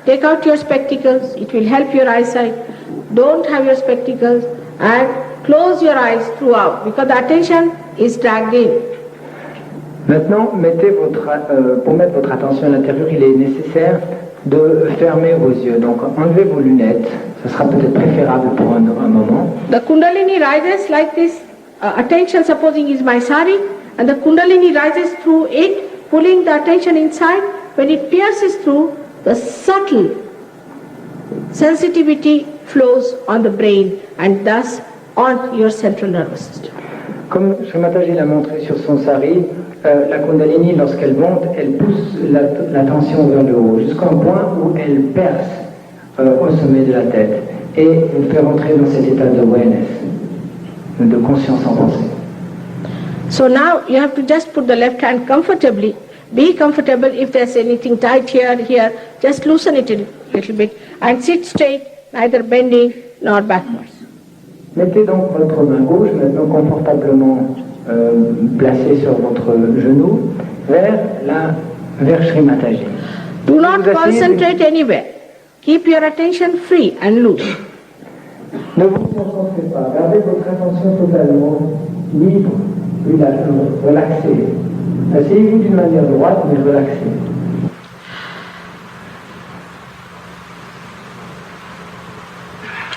Take out your spectacles. It will help your eyesight. Don't have your spectacles and close your eyes throughout because the attention is dragged in. Maintenant, pour mettre votre attention à l'intérieur, il est nécessaire de fermer vos yeux. Donc, enlevez vos lunettes. Ce sera peut-être préférable pour un moment. The Kundalini rises like this. Attention, supposing, is my sari, and the Kundalini rises through it, pulling the attention inside. When it pierces through, the subtle sensitivity flows on the brain and thus on your central nervous system. Comme Shri Mataji l'a montré sur son sari, la Kundalini, lorsqu'elle monte, elle pousse l'attention vers le haut, jusqu'à un point où elle perce au sommet de la tête et vous fait rentrer dans cet état de awareness, de conscience en pensée. So now you have to just put the left hand comfortably. Be comfortable. If there's anything tight here, just loosen it a little bit and sit straight, neither bending nor backwards. Mettez donc votre main gauche, maintenant confortablement placée sur votre genou, vers Shri Mataji. Do not concentrate anywhere. Keep your attention free and loose. Ne vous concentrez pas, gardez votre attention totalement libre, relaxée. Asseyez-vous d'une manière droite mais relaxée.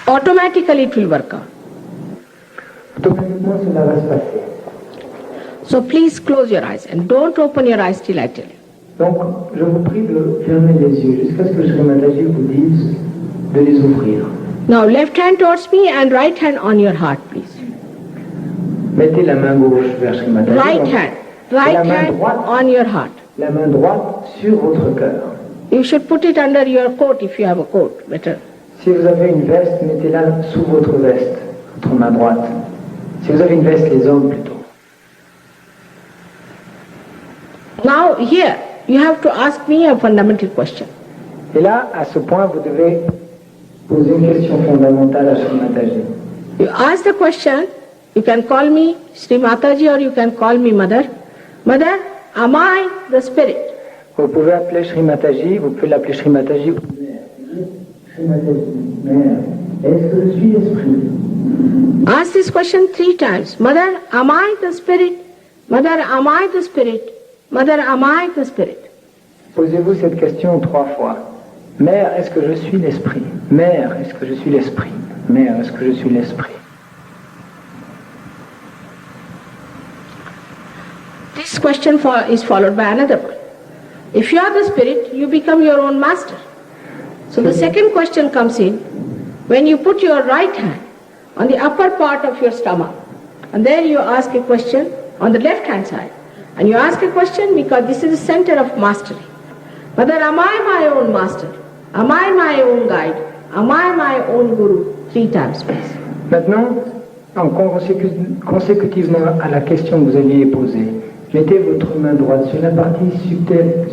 Automatically it will work out. Automatiquement cela va se passer. So please close your eyes and don't open your eyes till I tell you. Donc, je vous prie de fermer les yeux jusqu'à ce que Shri Mataji vous dise de les ouvrir. Now left hand towards me and right hand on your heart, please. Mettez la main gauche vers Shri Mataji. Right hand on your heart. La main droite sur votre cœur. You should put it under your coat if you have a coat, better. Si vous avez une veste, mettez-la sous votre veste, votre main droite. Si vous avez une veste, les hommes plutôt. Now here, you have to ask me a fundamental question. Et là, à ce point, vous devez poser une question fondamentale à Shri Mataji. You ask the question, you can call me Sri Mataji or you can call me Mother. Mother, am I the spirit? Vous pouvez appeler Shri Mataji, vous pouvez l'appeler Shri Mataji ou Mère. Shri Mataji, Mère, est-ce que je suis l'esprit? Ask this question 3 times. Mother, am I the spirit? Mother, am I the spirit? Mother, am I the spirit? Posez-vous cette question 3 fois. Mère, est-ce que je suis l'esprit? Mère, est-ce que je suis l'esprit? Mère, est-ce que je suis l'esprit? question is followed by another one. If you are the spirit, you become your own master. So the second question comes in when you put your right hand on the upper part of your stomach, and then you ask a question on the left hand side. And you ask a question because this is the center of mastery. Whether am I my own master? Am I my own guide? Am I my own guru? 3 times, please. Maintenant, consécutivement à la question que vous aviez posée, mettez votre main droite sur la partie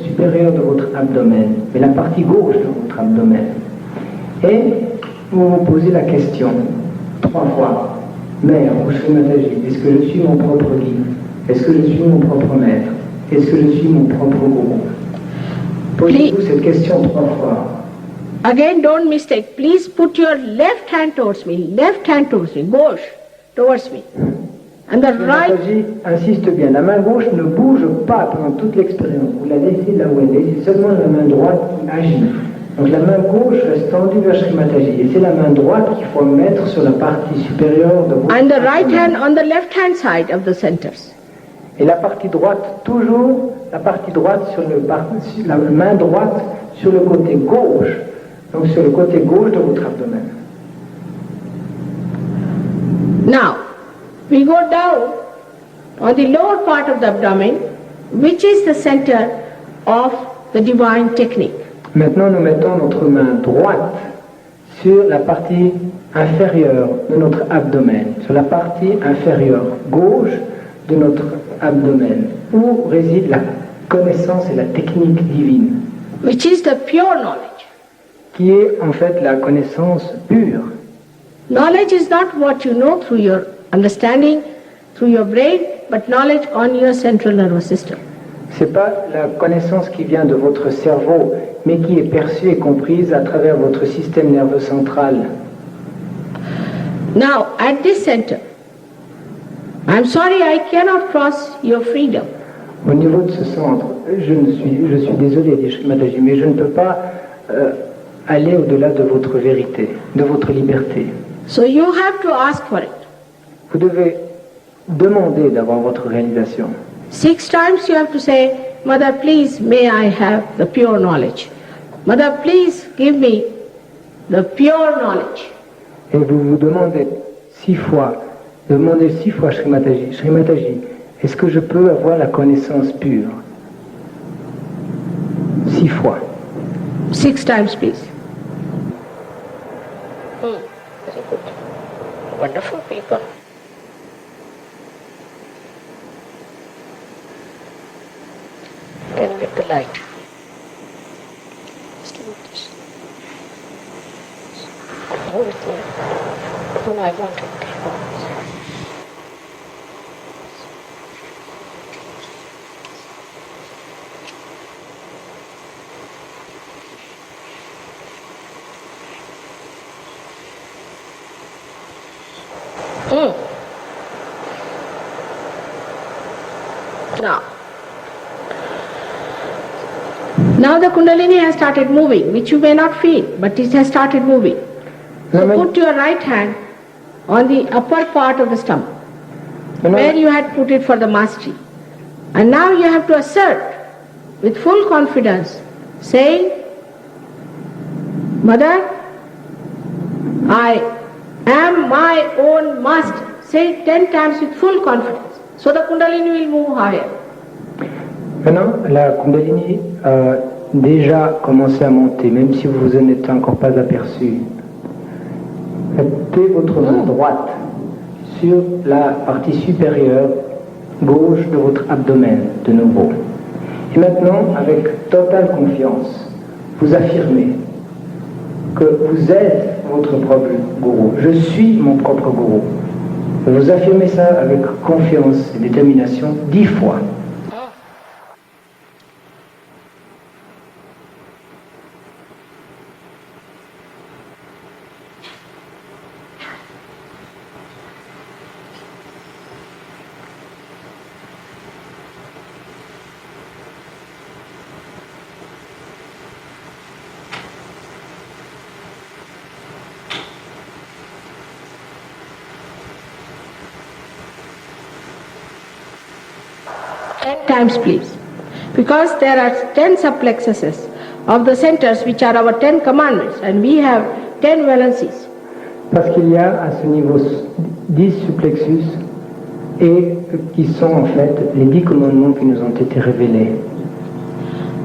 supérieure de votre abdomen, mais la partie gauche de votre abdomen. Et vous vous posez la question 3 fois. Mère ou Shri Mataji, est-ce que je suis mon propre guide? Est-ce que je suis mon propre maître? Est-ce que je suis mon propre gourou? Posez-vous cette question 3 fois. Again, don't mistake. Please put your left hand towards me, gauche towards me. And the right... Mataji insiste bien, la main gauche ne bouge pas pendant toute l'expérience. Vous la laissez là où elle est, c'est seulement la main droite qui agit. Donc la main gauche reste tendue vers Shri Mataji et c'est la main droite qu'il faut mettre sur la partie supérieure de votre... And the right hand on the left hand side of the centers. Et la partie droite, toujours la partie droite la main droite sur le côté gauche, donc sur le côté gauche de votre abdomen. Now, we go down on the lower part of the abdomen, which is the center of the divine technique. Maintenant, nous mettons notre main droite sur la partie inférieure de notre abdomen, sur la partie inférieure gauche de notre abdomen, où réside la connaissance et la technique divine. Which is the pure knowledge. Qui est en fait la connaissance pure. Knowledge is not what you know through your understanding, through your brain, but knowledge on your central nervous system. C'est pas la connaissance qui vient de votre cerveau, mais qui est perçue et comprise à travers votre système nerveux central. Now, at this center, I'm sorry, I cannot cross your freedom. Au niveau de ce centre, je suis désolé, dit Shri Mataji, mais je ne peux pas aller au-delà de votre vérité, de votre liberté. So you have to ask for it. Vous devez demander d'avoir votre réalisation. 6 times you have to say, Mother, please, may I have the pure knowledge. Mother, please give me the pure knowledge. Et vous vous demandez 6 fois, Shri Mataji, est-ce que je peux avoir la connaissance pure? 6 fois. 6 times, please. Very good. Wonderful people. Can you get the light? Just look at this. Hold it there. No, I want it. Now the Kundalini has started moving, which you may not feel, but it has started moving. So put your right hand on the upper part of the stomach, where you had put it for the mastery. And now you have to assert with full confidence, saying, Mother, I am my own master. Say it 10 times with full confidence. So the Kundalini will move higher. Maintenant, la Kundalini a déjà commencé à monter, même si vous en êtes encore pas aperçu. Mettez votre main droite sur la partie supérieure gauche de votre abdomen, de nouveau. Et maintenant, avec totale confiance, vous affirmez que vous êtes votre propre gourou. Je suis mon propre gourou. Vous affirmez ça avec confiance et détermination 10 fois. 10 times, please. Because there are 10 subplexuses of the centers which are our 10 commandments, and we have 10 valencies. Parce qu'il y a à ce niveau 10 subplexus et qui sont en fait les 10 commandements qui nous ont été révélés.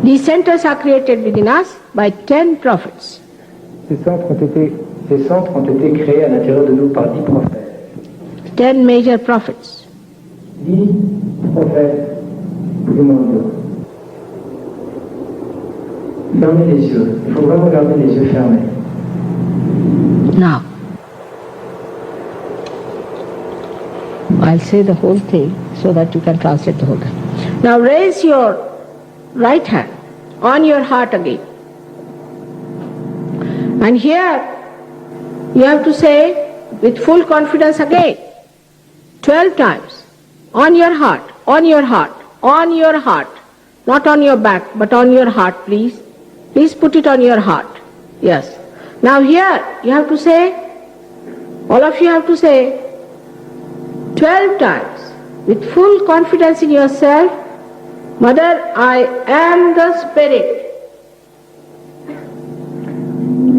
These centers are created within us by 10 prophets. Ces centres ont été créés à l'intérieur de nous par 10 prophètes. 10 major prophets. 10 prophètes primordiaux. Fermez les yeux. Il faut vraiment garder les yeux fermés. Now, I'll say the whole thing so that you can translate the whole thing. Now raise your right hand on your heart again. And here you have to say with full confidence again, 12 times, on your heart, on your heart, on your heart, not on your back, but on your heart, please. Please put it on your heart. Yes. Now here you have to say, all of you have to say 12 times with full confidence in yourself, Mother, I am the Spirit.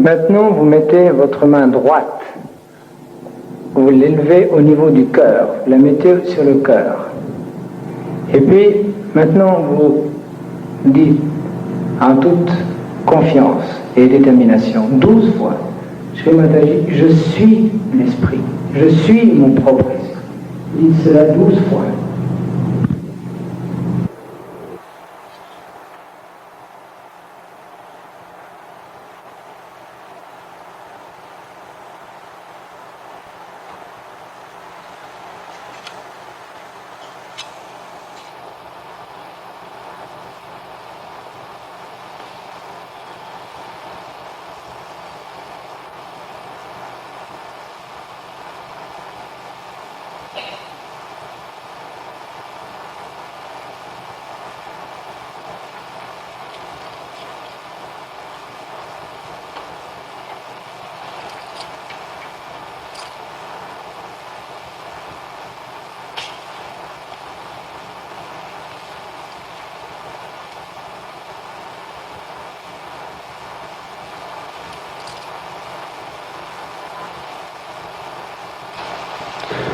Maintenant, vous mettez votre main droite, vous l'élevez au niveau du cœur, vous la mettez sur le cœur. Et puis, maintenant, vous dites en toute confiance et détermination, 12 fois, Shri Mataji, je suis l'esprit, je suis mon propre esprit. Dites cela 12 fois.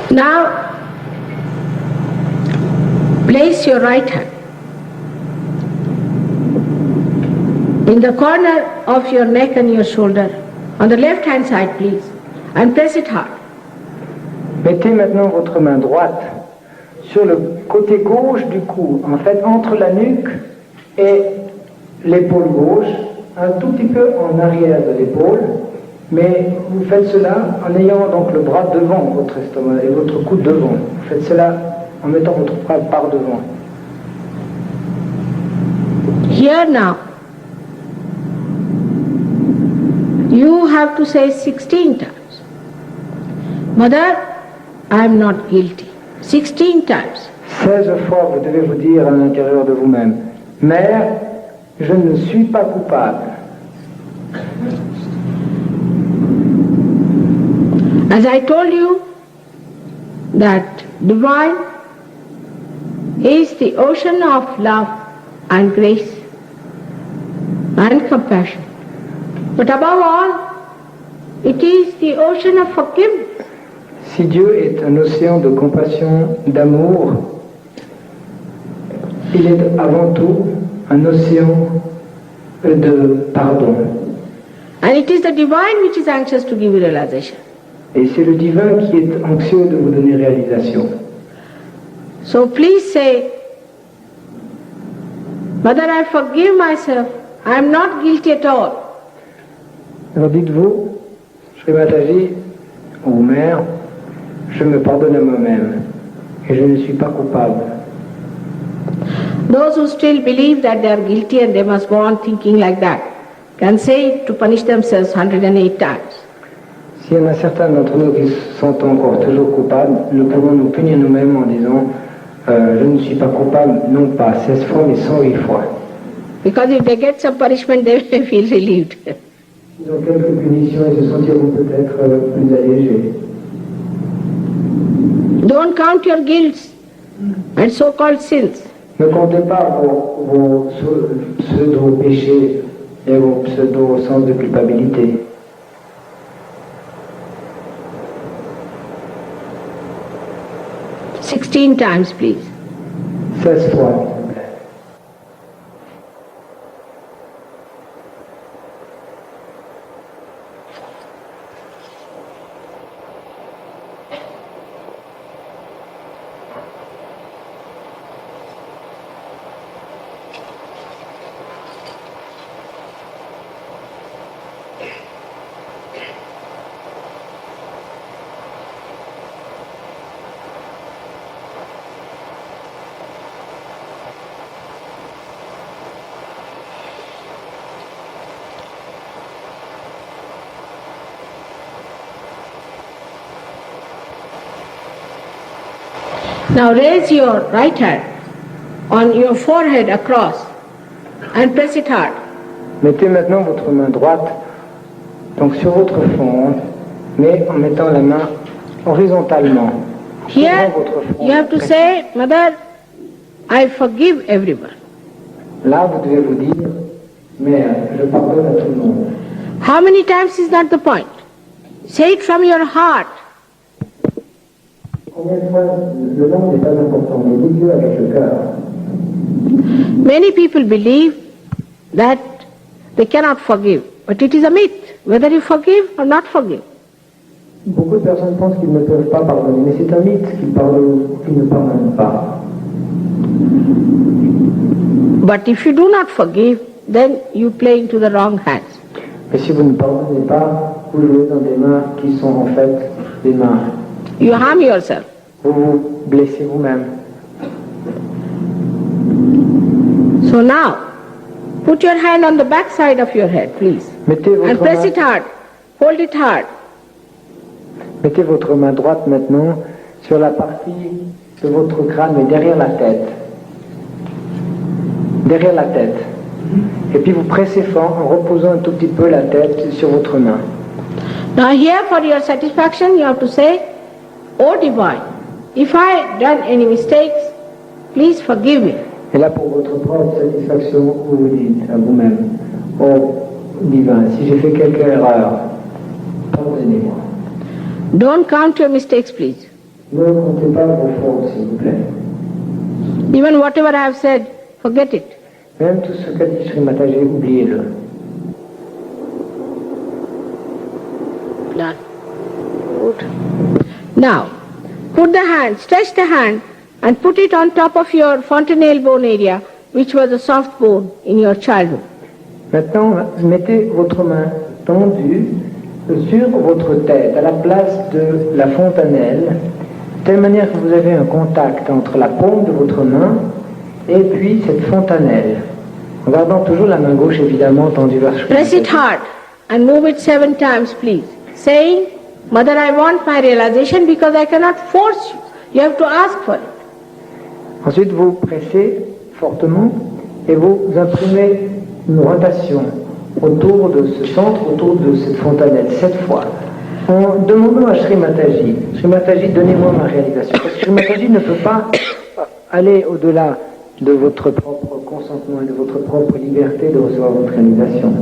Now, place your right hand in the corner of your neck and your shoulder, on the left hand side please, and press it hard. Mettez maintenant votre main droite sur le côté gauche du cou, en fait entre la nuque et l'épaule gauche, un tout petit peu en arrière de l'épaule, mais vous faites cela en ayant donc le bras devant votre estomac et votre coude devant. Vous faites cela en mettant votre bras par devant. Here now, you have to say 16 times, Mother, I am not guilty. 16 times. 16 fois, vous devez vous dire à l'intérieur de vous-même, Mère, je ne suis pas coupable. As I told you, that divine is the ocean of love and grace and compassion. But above all, it is the ocean of forgiveness. Si Dieu est un océan de compassion, d'amour, il est avant tout un océan de pardon. And it is the divine which is anxious to give you realization. Et c'est le divin qui est anxieux de vous donner réalisation. So please say, Mother, I forgive myself. I am not guilty at all. Alors dites-vous, Shri Mataji, ou Mère, je me pardonne à moi-même et je ne suis pas coupable. Those who still believe that they are guilty and they must go on thinking like that can say it to punish themselves 108 times. S'il y en a certains d'entre nous qui sont encore toujours coupables, nous pouvons nous punir nous-mêmes en disant je ne suis pas coupable, non pas 16 fois, mais 108 fois. Because if they get some punishment, they will feel relieved. S'ils ont quelques punitions, ils se sentiront peut-être plus allégés. Don't count your guilts and so-called sins. Ne comptez pas vos pseudo-péchés et vos pseudo-sens de culpabilité. $16 times, please. 16 fois. Now raise your right hand on your forehead across and press it hard. Mettez maintenant votre main droite donc sur votre front, mais en mettant la main horizontalement. Here you have to say, Mother, I forgive everyone. Là, vous devez vous dire, Mère, je pardonne à tout le monde. How many times is not the point? Say it from your heart. Combien de fois le nombre n'est pas important, mais dites-le avec le cœur. Many people believe that they cannot forgive, but it is a myth, whether you forgive or not forgive. Beaucoup de personnes pensent qu'ils ne peuvent pas pardonner, mais c'est un mythe qu'ils ne pardonnent pas. But if you do not forgive, then you play into the wrong hands. Mais si vous ne pardonnez pas, vous jouez dans des mains qui sont en fait des mains. You harm yourself. Vous vous blessez vous-même. So now, put your hand on the back side of your head, please. Mettez And votre press main, it hard. Hold it hard. mettez votre main droite maintenant sur la partie de votre crâne, mais derrière la tête. Derrière la tête. Et puis vous pressez fort en reposant un tout petit peu la tête sur votre main. Now here for your satisfaction you have to say, Oh Divine, if I done any mistakes, please forgive me. Et là pour votre propre satisfaction, vous vous dites à vous-même, oh divin, si j'ai fait quelque erreur, pardonnez-moi. Don't count your mistakes, please. Ne comptez pas vos fautes, s'il vous plaît. Even whatever I have said, forget it. Même tout ce qu'a dit Sri Mataji, oubliez-le. Done. Good. Now, put the hand, stretch the hand and put it on top of your fontanelle bone area, which was a soft bone in your childhood. Maintenant, mettez votre main tendue sur votre tête, à la place de la fontanelle, de telle manière que vous avez un contact entre la paume de votre main et puis cette fontanelle, en gardant toujours la main gauche évidemment tendue vers Sri Press it Mataji. hard and move it 7 times, please. Saying, Mother, I want my realization because I cannot force you. You have to ask for it. Ensuite, vous pressez fortement et vous imprimez une rotation autour de ce centre, autour de cette fontanelle, 7 fois, en demandant à Sri Mataji, donnez-moi ma réalisation. Parce que Sri Mataji ne peut pas aller au-delà de votre propre consentement et de votre propre liberté de recevoir votre réalisation.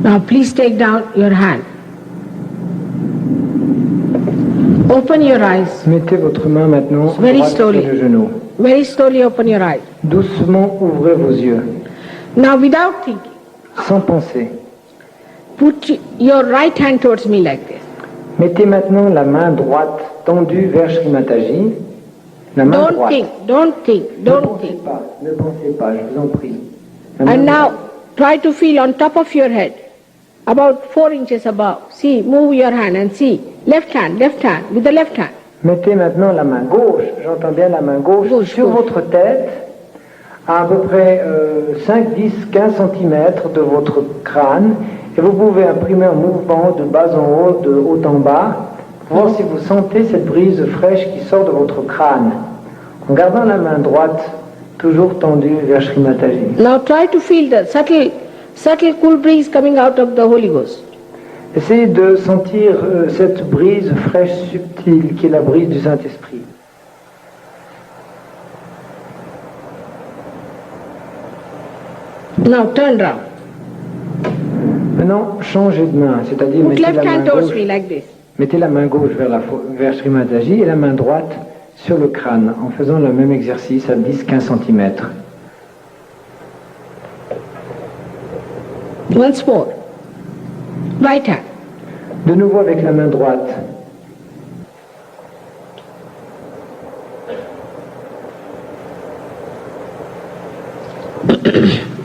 Now please take down your hand. Open your eyes. Mettez votre main maintenant Very droite sur slowly. le genou. Very slowly open your eyes. Doucement ouvrez vos yeux, Now without thinking, sans penser. put your right hand towards me like this. Mettez maintenant la main droite tendue vers Shri Mataji. La main Don't droite. think, don't think, Ne don't pensez think. pas, ne pensez pas, je vous en prie. La main And now droite. try to feel on top of your head, about 4 inches above. See, move your hand and see. Left hand, with the left hand. Mettez maintenant la main gauche, j'entends bien la main gauche, Gauche, sur gauche. votre tête, à peu près 5, 10, 15 cm de votre crâne, et vous pouvez imprimer un mouvement de bas en haut, de haut en bas, pour voir si vous sentez cette brise fraîche qui sort de votre crâne, en gardant la main droite toujours tendue vers Shri Mataji. Now try to feel the subtle cool breeze coming out of the Holy Ghost. Essayez de sentir cette brise fraîche subtile qui est la brise du Saint-Esprit. Now turn round. Maintenant, changez de main, c'est-à-dire Put mettez left la main hand towards gauche. me like this. Mettez la main gauche vers Shri Mataji et la main droite sur le crâne en faisant le même exercice à 10-15 cm. Once more. Right hand. De nouveau avec la main droite.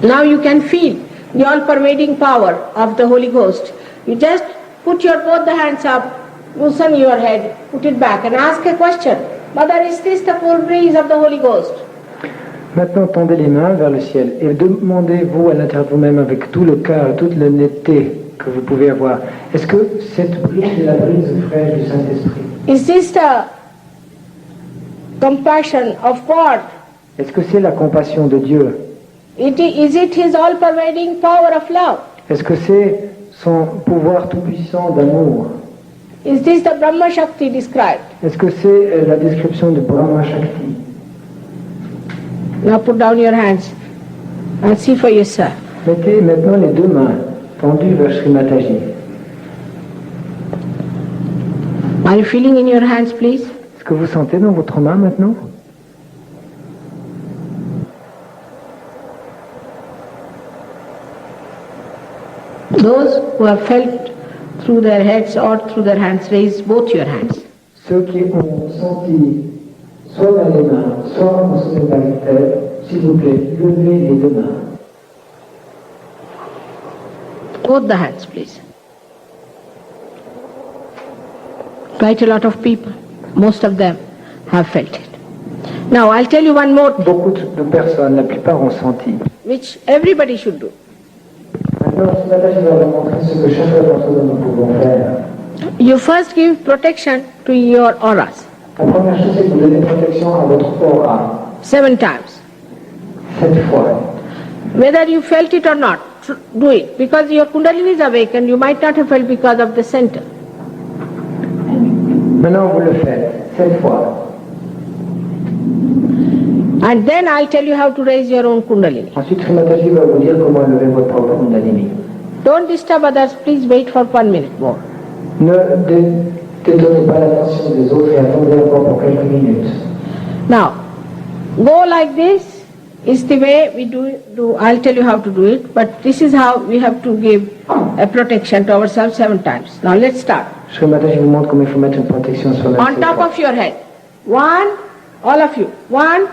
Now you can feel the all-pervading power of the Holy Ghost. You just put both the hands up, loosen your head, put it back and ask a question. Mother, is this the cool breeze of the Holy Ghost? Maintenant, tendez les mains vers le ciel et demandez-vous à l'intérieur de vous-même avec tout le cœur, toute l'honnêteté que vous pouvez avoir. Est-ce que cette brise est la brise fraîche du Saint-Esprit? Is this the compassion of God? Est-ce que c'est la compassion de Dieu? Is it His all-pervading power of love? Est-ce que c'est son pouvoir tout-puissant d'amour? Is this the Brahma Shakti described? Est-ce que c'est la description de Brahma Shakti? Now put down your hands and see for yourself. Mettez maintenant les deux mains tendues vers Shri Mataji. Are you feeling in your hands, please? Est-ce que vous sentez dans votre main maintenant? Those who have felt through their heads or through their hands, raise both your hands. Ceux qui ont senti soit dans les mains, soit en se dans la tête, s'il vous plaît, levez les deux mains. Both the hands, please. Quite a lot of people, most of them have felt it. Now I'll tell you one more thing, Beaucoup de personnes, la plupart ont senti. which everybody should do. Maintenant, Shri Mataji va vous montrer ce que chacun d'entre nous pouvons faire. You first give protection to your auras La première chose, c'est que vous donnez protection à votre aura, 7 times. 7 fois. Whether you felt it or not, do it. Because your Kundalini is awakened, you might not have felt because of the center. Maintenant, vous le faites, 7 fois. And then I'll tell you how to raise your own Kundalini. Ensuite, Shri Mataji va vous dire comment lever votre propre Kundalini. Don't disturb others, please wait for 1 minute more. Ne détonnez pas l'attention des autres et attendez encore pour quelques minutes. Now, go like this is the way we do. I'll tell you how to do it, but this is how we have to give a protection to ourselves 7 times. Now let's start. Shri Mataji vous montre comment il faut mettre une protection sur la On top of your head. 1, all of you. 1,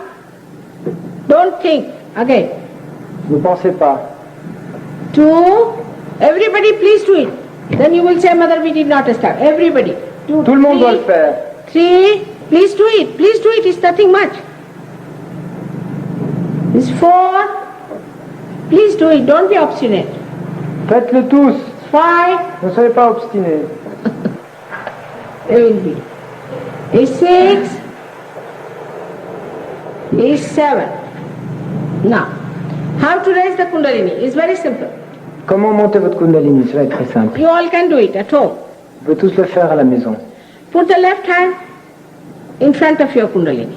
don't think. Again. Ne pensez pas. 2, everybody please do it. Then you will say, Mother, we did not start. Everybody. 2, Tout le monde doit le faire. 3, please do it. Please do it. It's nothing much. It's 4, please do it. Don't be obstinate. Faites-le tous. 5, Ne soyez pas obstinés. there will be. It's 6, it's 7. Now, how to raise the Kundalini? It's very simple. Comment monter votre Kundalini? Cela est très simple. You all can do it at home. Vous pouvez tous le faire à la maison. Put the left hand in front of your Kundalini.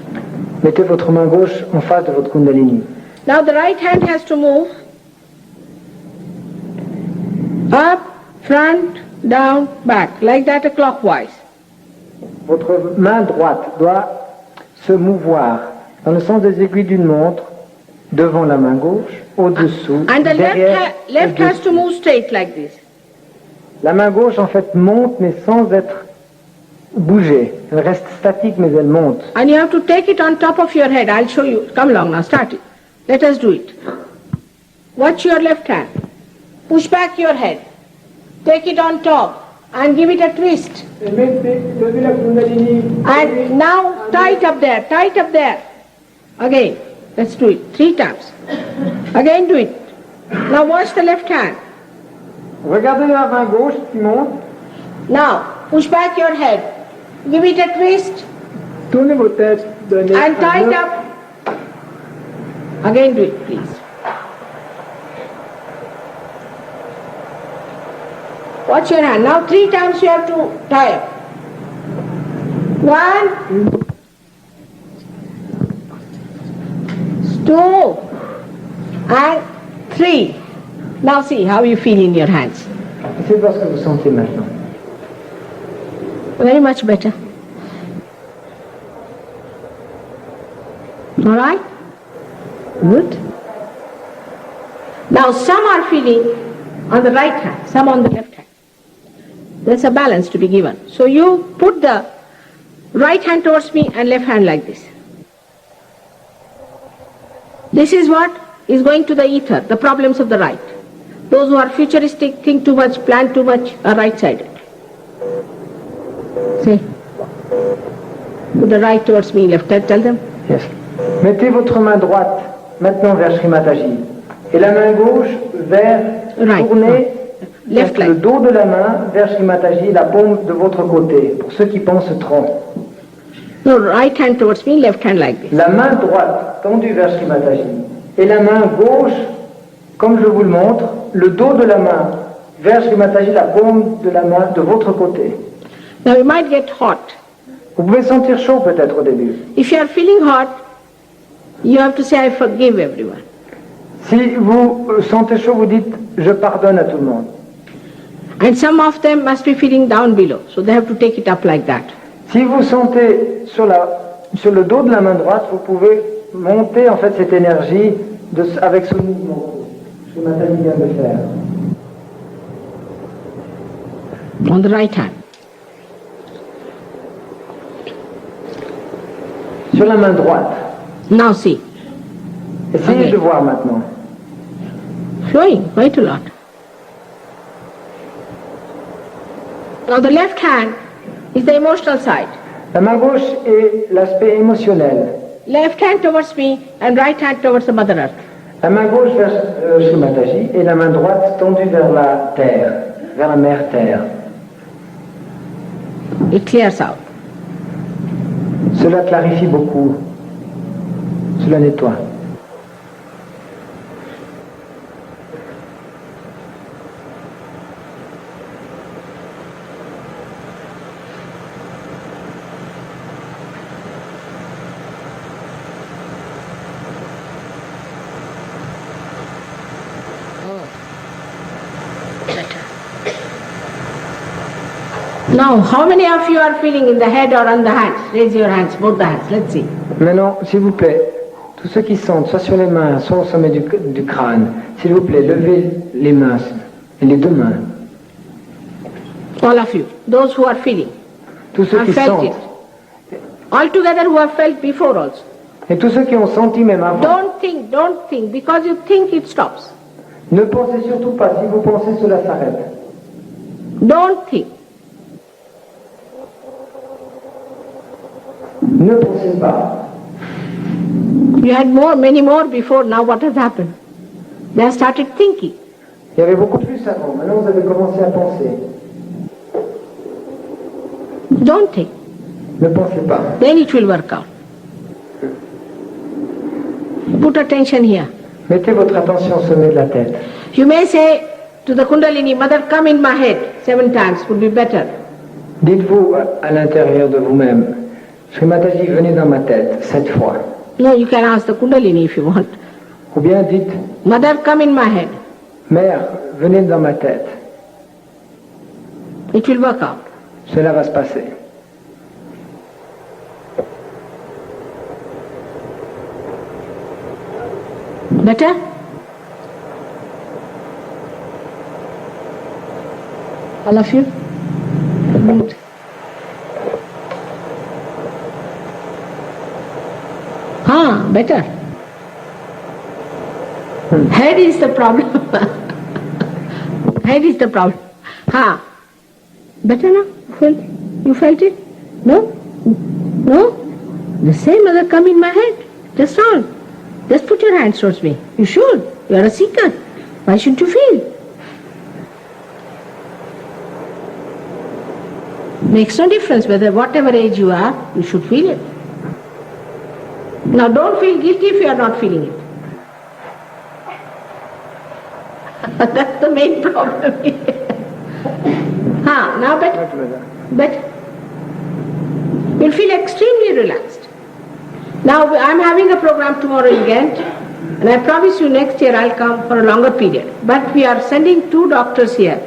Mettez votre main gauche en face de votre Kundalini. Now the right hand has to move up, front, down, back, like that clockwise. Votre main droite doit se mouvoir dans le sens des aiguilles d'une montre, devant la main gauche, au-dessous, And the derrière, left has to au-dessus. move straight like this. La main gauche, en fait, monte, mais sans être bougée. Elle reste statique, mais elle monte. And you have to take it on top of your head. I'll show you. Come along now, start it. Let us do it. Watch your left hand. Push back your head. Take it on top and give it a twist. And now tight up there, tight up there. Again, let's do it 3 times. Again do it. Now watch the left hand. Regardez la main gauche qui monte. Now push back your head. Give it a twist Tournez vos têtes. Donnez and un tight nœud. up. Again do it, please. Watch your hand. Now 3 times you have to tie up. 1, 2, and 3. Now see how you feel in your hands. Essayez de voir ce que vous sentez maintenant. Very much better. All right? Good. Now some are feeling on the right hand, some on the left hand. There's a balance to be given. So you put the right hand towards me and left hand like this. This is what is going to the ether, the problems of the right. Those who are futuristic, think too much, plan too much, are right-sided. See? Put the right towards me, left hand, tell them. Yes. Mettez votre main droite maintenant vers Sri Mataji et la main gauche vers tournez Left le leg. dos de la main vers Sri Mataji, la paume de votre côté, pour ceux qui pensent trop. No, right hand towards me, left hand like this. La main droite tendue vers Sri Mataji et la main gauche, comme je vous le montre, le dos de la main vers Sri Mataji, la paume de la main de votre côté. Now you might get hot. Vous pouvez sentir chaud peut-être au début. If you are feeling hot, you have to say, I forgive everyone. Si vous sentez chaud, vous dites je pardonne à tout le monde. And some of them must be feeling down below, so they have to take it up like that. Si vous sentez sur le dos de la main droite, vous pouvez monter en fait cette énergie avec ce mouvement que Nathalie vient de faire. On the right hand. Sur la main droite. Now see. Essayez Okay. de voir maintenant. Flowing quite a lot. Now the left hand is the emotional side. La main gauche est l'aspect émotionnel. Left hand towards me and right hand towards the Mother Earth. La main gauche vers Sri Mataji et la main droite tendue vers la terre, vers la mère terre. It clears out. Cela clarifie beaucoup. Cela nettoie. Now, how many of you are feeling in the head or on the hands? Raise your hands, both the hands. Let's see. Maintenant, s'il vous plaît, tous ceux qui sentent, soit sur les mains, soit au sommet du crâne, s'il vous plaît, levez les mains, et les deux mains. All of you, those who are feeling. Tous ceux Have qui felt it. sentent. All together who have felt before also. Et tous ceux qui ont senti même avant. Don't think, because you think it stops. Ne pensez surtout pas, si vous pensez, cela s'arrête. Don't think. Ne pensez pas. You had many more before, now what has happened? They have started thinking. Il y avait beaucoup plus avant, maintenant vous avez commencé à penser. Don't think. Ne pensez pas. Then it will work out. Put attention here. Mettez votre attention au sommet de la tête. You may say to the Kundalini, Mother, come in my head 7 times, would be better. Dites-vous à l'intérieur de vous-même, Sri Mataji, venez dans ma tête 7 fois. No, you can ask the Kundalini if you want. Ou bien dites, Mother, come in my head. Mère, venez dans ma tête. It will work out. Cela va se passer. Better? All of you? Good. Better. Head is the problem. Head is the problem. Better now? You felt it? No? No? The same other come in my head. Just all. Just put your hands towards me. You should. You are a seeker. Why shouldn't you feel? Makes no difference whether whatever age you are, you should feel it. Now don't feel guilty if you are not feeling it. That's the main problem. Now better? Better. You'll feel extremely relaxed. Now I'm having a program tomorrow in Ghent, and I promise you next year I'll come for a longer period. But we are sending 2 doctors here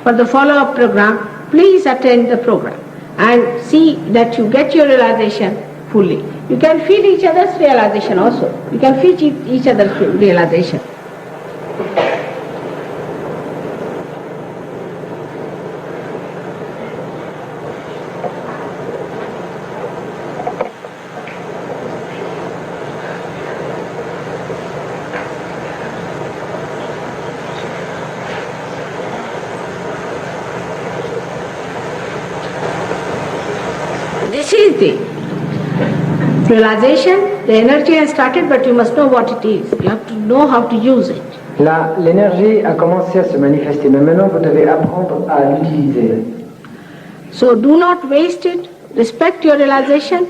for the follow-up program. Please attend the program and see that you get your realization fully. You can feel each other's realization also. You can feel each other's realization. This is the realization. The energy has started, but you must know what it is. You have to know how to use it. Là, l'énergie a commencé à se manifester, mais maintenant vous devez apprendre à l'utiliser. So do not waste it. Respect your realization.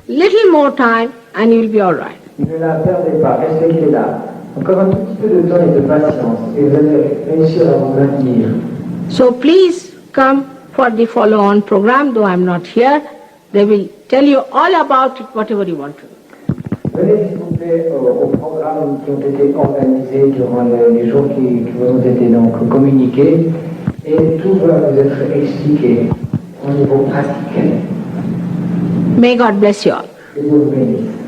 Little more time and you will be all right. Ne la perdez pas, respectez-la. Encore un tout petit peu de temps et de patience, et vous allez réussir à vous maintenir. So please come for the follow-on program, though I am not here. They will tell you all about it, whatever you want to. Venez s'il vous plaît aux programmes qui ont été organisés durant les jours qui vous ont été donc communiqués, et tout va vous être expliqué au niveau pratique. May God bless you all. Que Dieu vous bénisse.